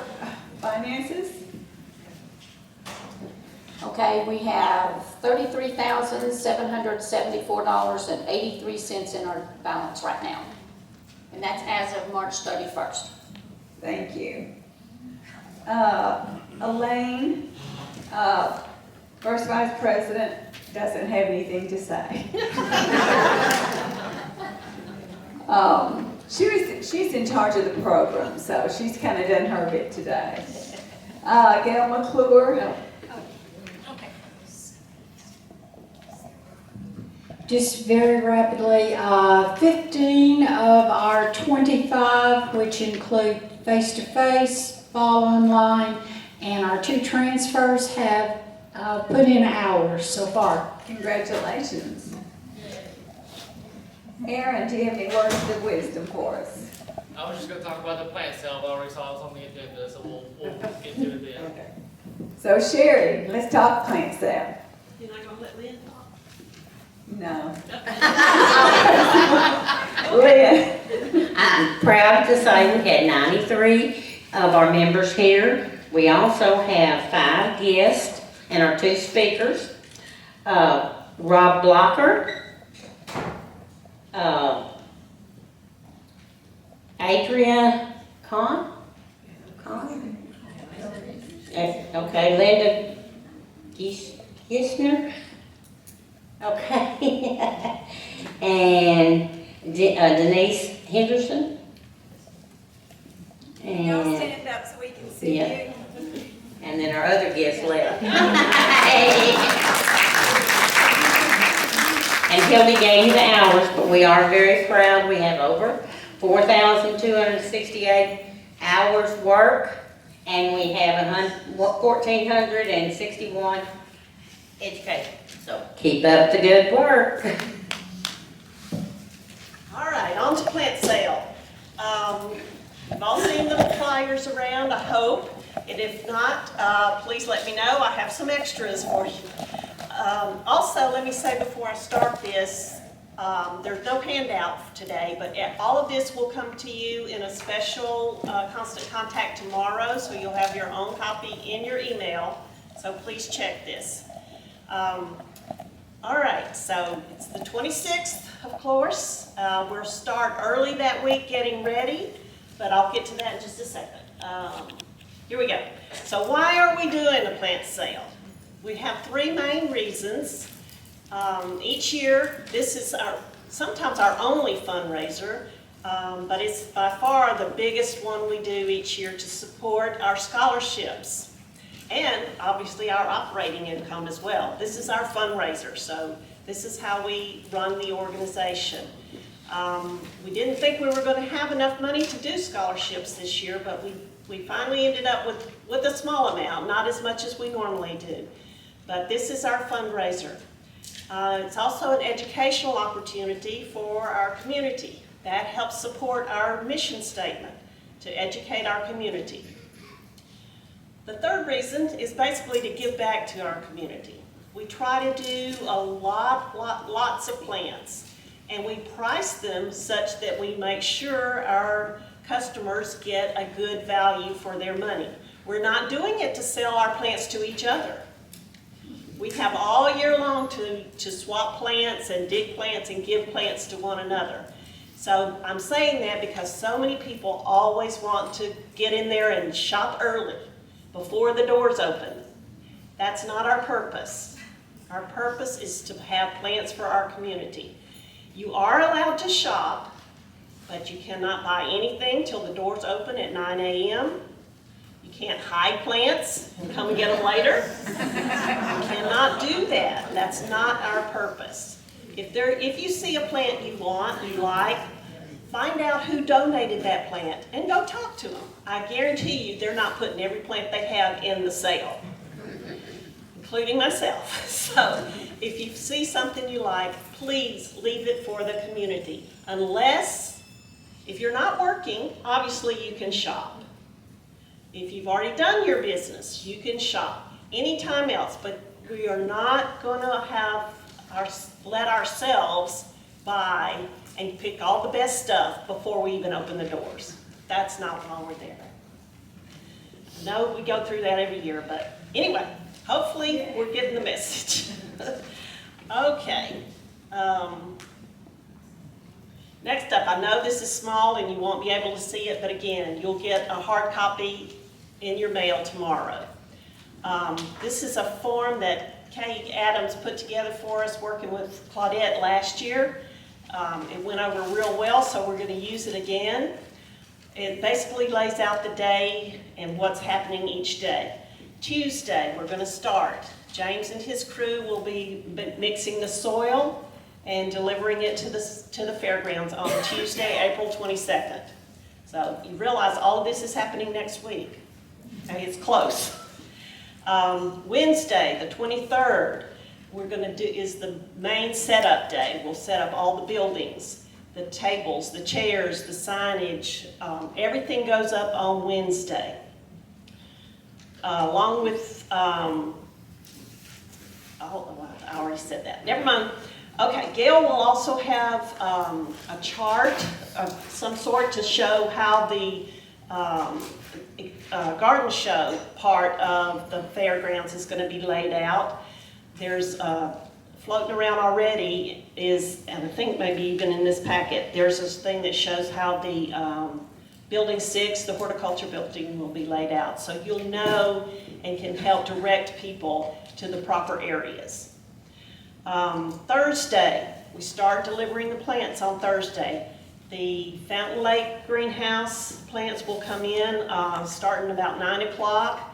finances. Okay, we have $33,774.83 in our balance right now. And that's as of March 31st. Thank you. Elaine, First Vice President, doesn't have anything to say. She's in charge of the program, so she's kind of done her bit today. Gail McClure. Just very rapidly, 15 of our 25, which include face-to-face, fall online, and our 2 transfers have put in hours so far. Congratulations. Aaron, do you have any words of wisdom for us? I was just gonna talk about the plant sale, but I already saw it's on the agenda, so we'll get to it then. So Sherry, let's talk plant sale. You're not gonna let Lynn talk? No. Lynn. I'm proud to say we had 93 of our members here. We also have 5 guests and our 2 speakers. Rob Blocker, Adria Kahn? Okay, Linda Gisner? Okay. And Denise Henderson? Can y'all And, stand up so we can see yeah. you? And then our other guest left. And Kelby gave you the hours, but we are very proud. We have over 4,268 hours work, and we have 1,461 education. So keep up the good work. All right, on to plant sale. You've all seen the flyers around, I hope. And if not, please let me know. I have some extras for you. Also, let me say before I start this, there's no handout today, but all of this will come to you in a special constant contact tomorrow, so you'll have your own copy in your email. So please check this. All right, so it's the 26th, of course. We'll start early that week getting ready, but I'll get to that in just a second. Here we go. So why are we doing a plant sale? We have 3 main reasons. Each year, this is sometimes our only fundraiser, but it's by far the biggest one we do each year to support our scholarships and obviously our operating income as well. This is our fundraiser, so this is how we run the organization. We didn't think we were going to have enough money to do scholarships this year, but we finally ended up with a small amount, not as much as we normally do. But this is our fundraiser. It's also an educational opportunity for our community. That helps support our mission statement, to educate our community. The third reason is basically to give back to our community. We try to do lots of plants, and we price them such that we make sure our customers get a good value for their money. We're not doing it to sell our plants to each other. We have all year long to swap plants and dig plants and give plants to one another. So I'm saying that because so many people always want to get in there and shop early before the doors open. That's not our purpose. Our purpose is to have plants for our community. You are allowed to shop, but you cannot buy anything till the doors open at 9 a.m. You can't hide plants and come and get them later. You cannot do that. That's not our purpose. If you see a plant you want, you like, find out who donated that plant and go talk to them. I guarantee you they're not putting every plant they have in the sale, including myself. So if you see something you like, please leave it for the community. Unless, if you're not working, obviously you can shop. If you've already done your business, you can shop anytime else, but we are not going to let ourselves buy and pick all the best stuff before we even open the doors. That's not why we're there. No, we go through that every year, but anyway, hopefully we're getting the message. Okay. Next up, I know this is small and you won't be able to see it, but again, you'll get a hard copy in your mail tomorrow. This is a form that Kay Adams put together for us working with Claudette last year. It went over real well, so we're going to use it again. It basically lays out the day and what's happening each day. Tuesday, we're going to start. James and his crew will be mixing the soil and delivering it to the fairgrounds on Tuesday, April 22nd. So you realize all of this is happening next week. Okay, it's close. Wednesday, the 23rd, is the main setup day. We'll set up all the buildings, the tables, the chairs, the signage, everything goes up on Wednesday. Along with, I already said that, never mind. Okay, Gail will also have a chart of some sort to show how the garden show part of the fairgrounds is going to be laid out. There's floating around already and I think maybe even in this packet, there's this thing that shows how the Building 6, the horticulture building, will be laid out. So you'll know and can help direct people to the proper areas. Thursday, we start delivering the plants on Thursday. The Fountain Lake greenhouse plants will come in starting about 9 o'clock.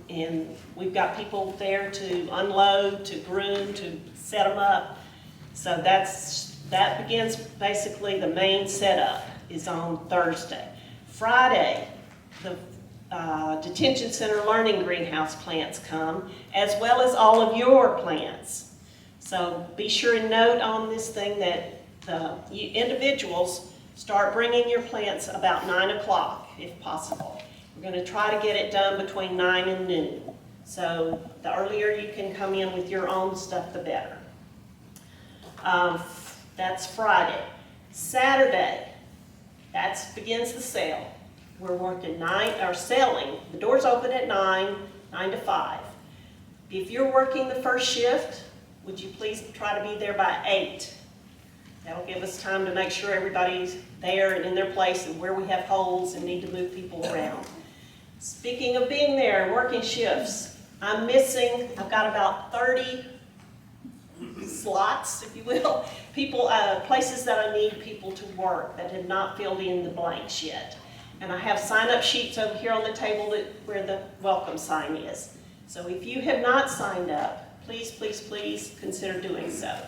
And we've got people there to unload, to groom, to set them up. So that begins basically the main setup is on Thursday. Friday, the Detention Center Learning Greenhouse plants come, as well as all of your plants. So be sure and note on this thing that you individuals start bringing your plants about 9 o'clock if possible. We're going to try to get it done between 9 and noon. So the earlier you can come in with your own stuff, the better. That's Friday. Saturday, that begins the sale. We're working selling. The doors open at 9 to 5. If you're working the first shift, would you please try to be there by 8? That'll give us time to make sure everybody's there and in their place and where we have holes and need to move people around. Speaking of being there and working shifts, I've got about 30 slots, if you will, places that I need people to work that have not filled in the blanks yet. And I have sign-up sheets over here on the table where the welcome sign is. So if you have not signed up, please, please, please consider doing so.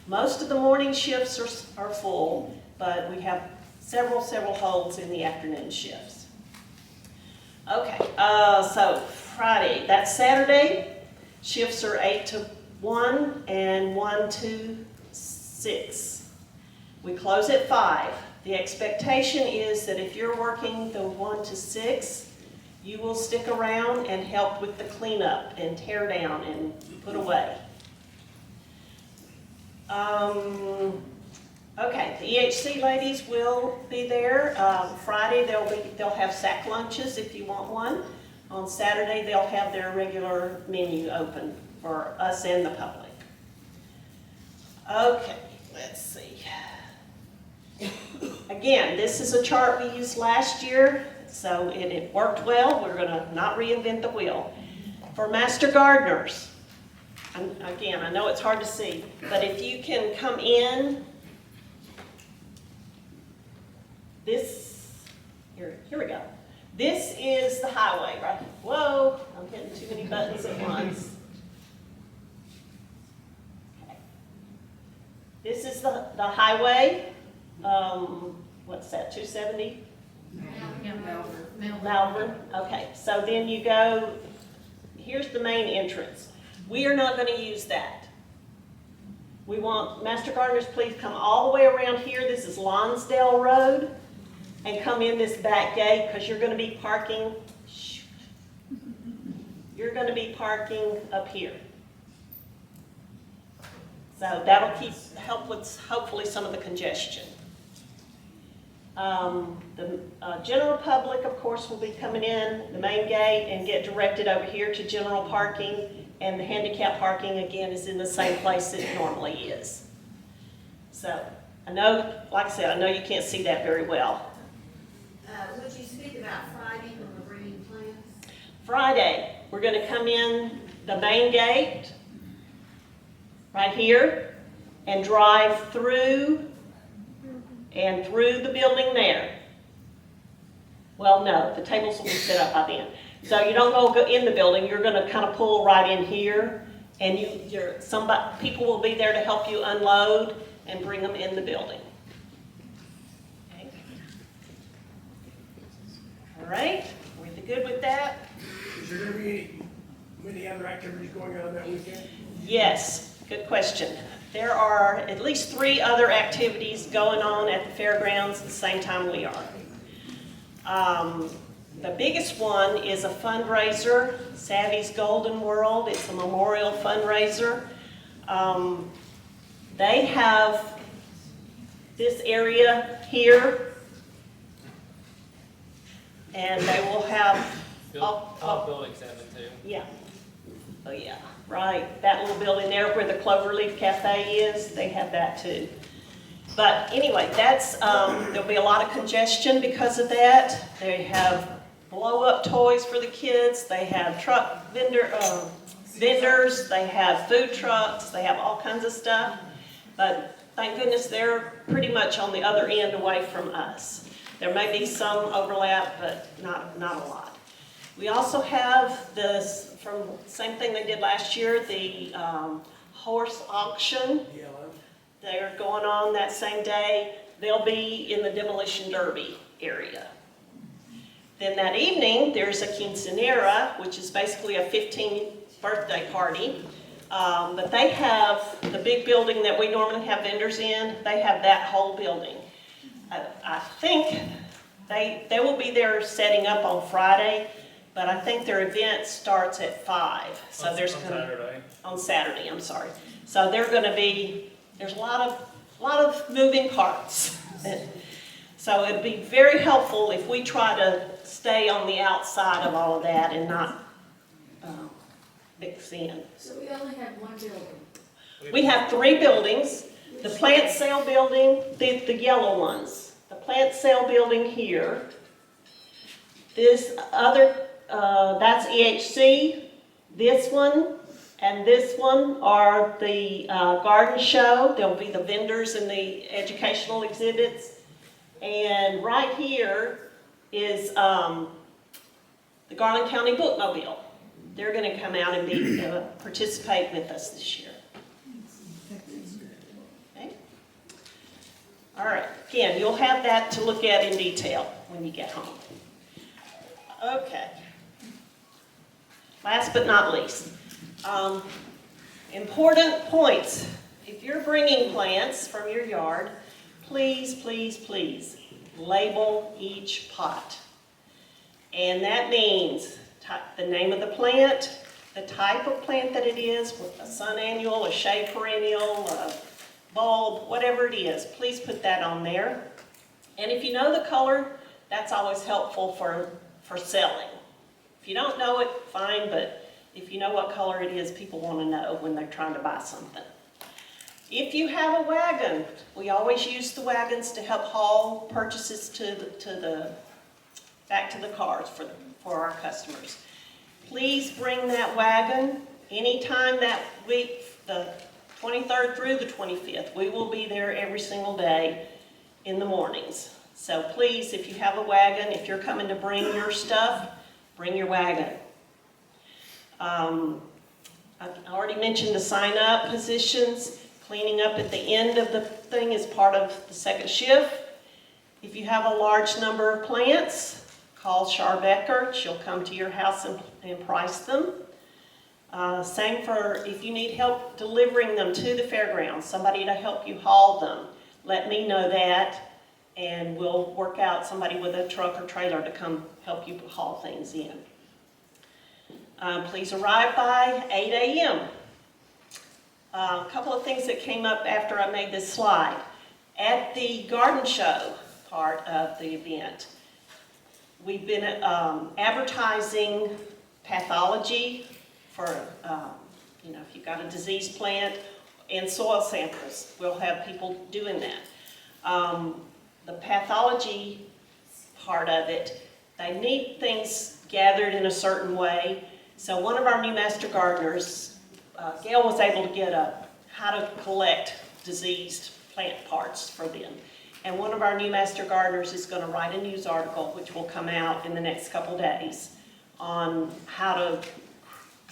Most of the morning shifts are full, but we have several holes in the afternoon shifts. Okay, so Friday, that's Saturday. Shifts are 8 to 1 and 1 to 6. We close at 5. The expectation is that if you're working the 1 to 6, you will stick around and help with the cleanup and tear down and put away. Okay, the EHC ladies will be there. Friday they'll have sack lunches if you want one. On Saturday they'll have their regular menu open for us and the public. Okay, let's see. Again, this is a chart we used last year, so it worked well. We're going to not reinvent the wheel. For master gardeners, again, I know it's hard to see, but if you can come in, here we go. This is the highway, right? Whoa, I'm hitting too many buttons at once. Okay. This is the highway. What's that, 270? Malvern. Okay, so then you go, here's the main entrance. We are not going to use that. We want, Master Gardeners, please come all the way around here. This is Lonsdale Road. And come in this back gate because you're going to be parking, up here. So that'll help with hopefully some of the congestion. The general public, of course, will be coming in the main gate and get directed over here to general parking, and the handicap parking again is in the same place it normally is. So I know, like I said, I know you can't see that very well. Would you speak about Friday when we're bringing plants? Friday, we're going to come in the main gate right here and drive through and through the building there. Well, no, the tables will be set up by then. So you don't go in the building, you're going to kind of pull right in here, and people will be there to help you unload and bring them in the building. Okay. All right, we're good with that? Is there going to be Many other activities going on that weekend? Yes, good question. There are at least 3 other activities going on at the fairgrounds at the same time we are. The biggest one is a fundraiser, Savvy's Golden World. It's a memorial fundraiser. They have this area here, and they will have All buildings have it too. yeah. Oh, yeah, right. That little building there where the Cloverleaf Cafe is, they have that too. But anyway, that's, there'll be a lot of congestion because of that. They have blow-up toys for the kids. They have vendors. They have food trucks. They have all kinds of stuff. But thank goodness they're pretty much on the other end away from us. There may be some overlap, but not a lot. We also have this, from same thing they did last year, the horse auction. They're going on that same day. They'll be in the demolition derby area. Then that evening, there's a quinceanera, which is basically a 15th birthday party. But they have the big building that we normally have vendors in. They have that whole building. I think they will be there setting up on Friday, but I think their event starts at 5. So there's Saturday. On Saturday, I'm sorry. So they're going to be, there's a lot of moving parts. So it'd be very helpful if we try to stay on the outside of all of that and not mix in. So we only have one building. We have 3 buildings. The plant sale building, the yellow ones. The plant sale building here. This other, that's EHC. This one and this one are the garden show. There'll be the vendors and the educational exhibits. And right here is the Garland County Bookmobile. They're going to come out and participate with us this year. Okay. All right. Again, you'll have that to look at in detail when you get home. Okay. Last but not least, important points. If you're bringing plants from your yard, please, please, please label each pot. And that means the name of the plant, the type of plant that it is, a sun annual, a shade perennial, a bulb, whatever it is, please put that on there. And if you know the color, that's always helpful for selling. If you don't know it, fine, but if you know what color it is, people want to know when they're trying to buy something. If you have a wagon, we always use the wagons to help haul purchases back to the cars for our customers. Please bring that wagon anytime that week, the 23rd through the 25th. We will be there every single day in the mornings. So please, if you have a wagon, if you're coming to bring your stuff, bring your wagon. I already mentioned the sign-up positions. Cleaning up at the end of the thing is part of the second shift. If you have a large number of plants, call Char Becker. She'll come to your house and price them. Same for if you need help delivering them to the fairgrounds, somebody to help you haul them. Let me know that, and we'll work out somebody with a truck or trailer to come help you haul things in. Please arrive by 8 a.m. A couple of things that came up after I made this slide. At the garden show part of the event, we've been advertising pathology for, if you've got a diseased plant, and soil samples. We'll have people doing that. The pathology part of it, they need things gathered in a certain way. So one of our new master gardeners, Gail was able to get how to collect diseased plant parts for them. And one of our new master gardeners is going to write a news article, which will come out in the next couple days, on how to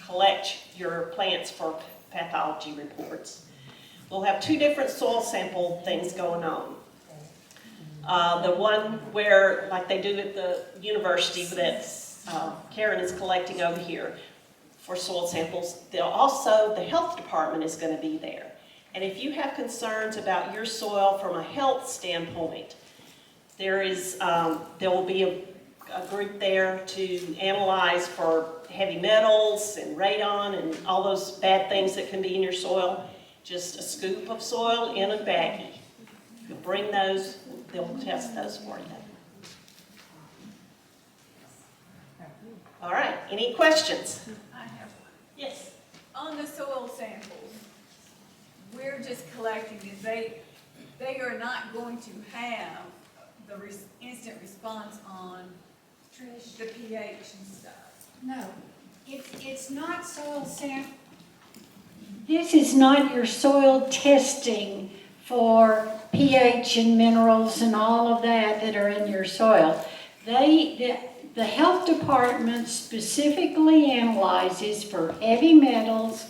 collect your plants for pathology reports. We'll have 2 different soil sample things going on. The one where, like they do at the university that Karen is collecting over here, for soil samples. Also, the health department is going to be there. And if you have concerns about your soil from a health standpoint, there will be a group there to analyze for heavy metals and radon and all those bad things that can be in your soil. Just a scoop of soil in a baggie. You bring those, they'll test those for you. All right, any questions? I have one. Yes. On the soil samples, we're just collecting it. They are not going to have the instant response on the pH and stuff. No, it's not soil sample. This is not your soil testing for pH and minerals and all of that are in your soil. The health department specifically analyzes for heavy metals,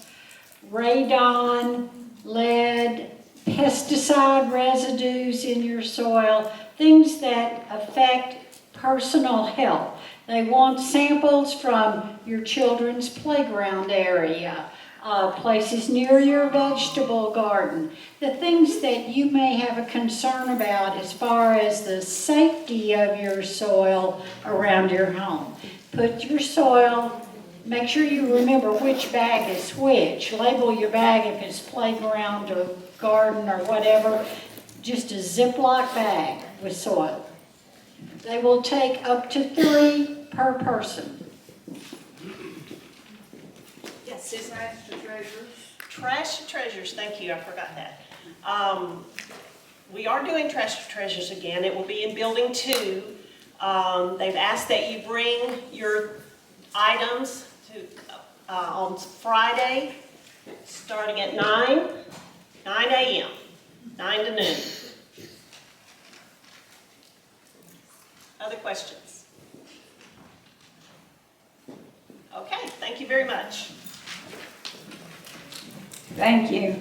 radon, lead, pesticide residues in your soil, things that affect personal health. They want samples from your children's playground area, places near your vegetable garden, the things that you may have a concern about as far as the safety of your soil around your home. Put your soil, make sure you remember which bag is which. Label your bag if it's playground or garden or whatever, just a Ziploc bag with soil. They will take up to 3 per person. Yes, it's Trash to treasures. Trash to treasures, thank you, I forgot that. We are doing trash to treasures again. It will be in building 2. They've asked that you bring your items to, on Friday, starting at 9 a.m., 9 to noon. Other questions? Okay, thank you very much. Thank you.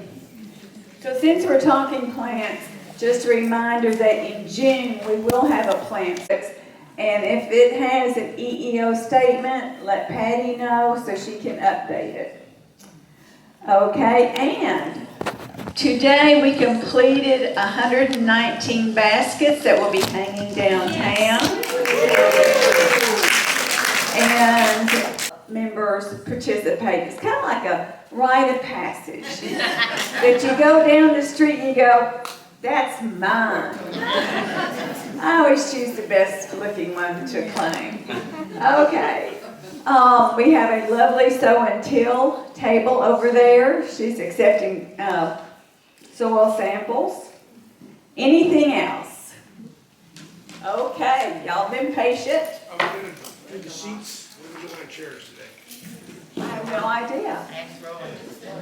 So since we're talking plants, just a reminder that in June we will have a plant fix. And if it has an EEO statement, let Patty know so she can update it. Okay, and today we completed 119 baskets that will be hanging downtown. And members participate. It's kind of like a rite of passage. That you go down the street and you go, that's mine. I always choose the best looking one to claim. Okay. We have a lovely sow and till table over there. She's accepting soil samples. Anything else? Okay, y'all been patient. Are we gonna do the seats? What are we doing on chairs today? I have no idea.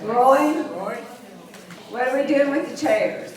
Roy? What are we doing with the chairs?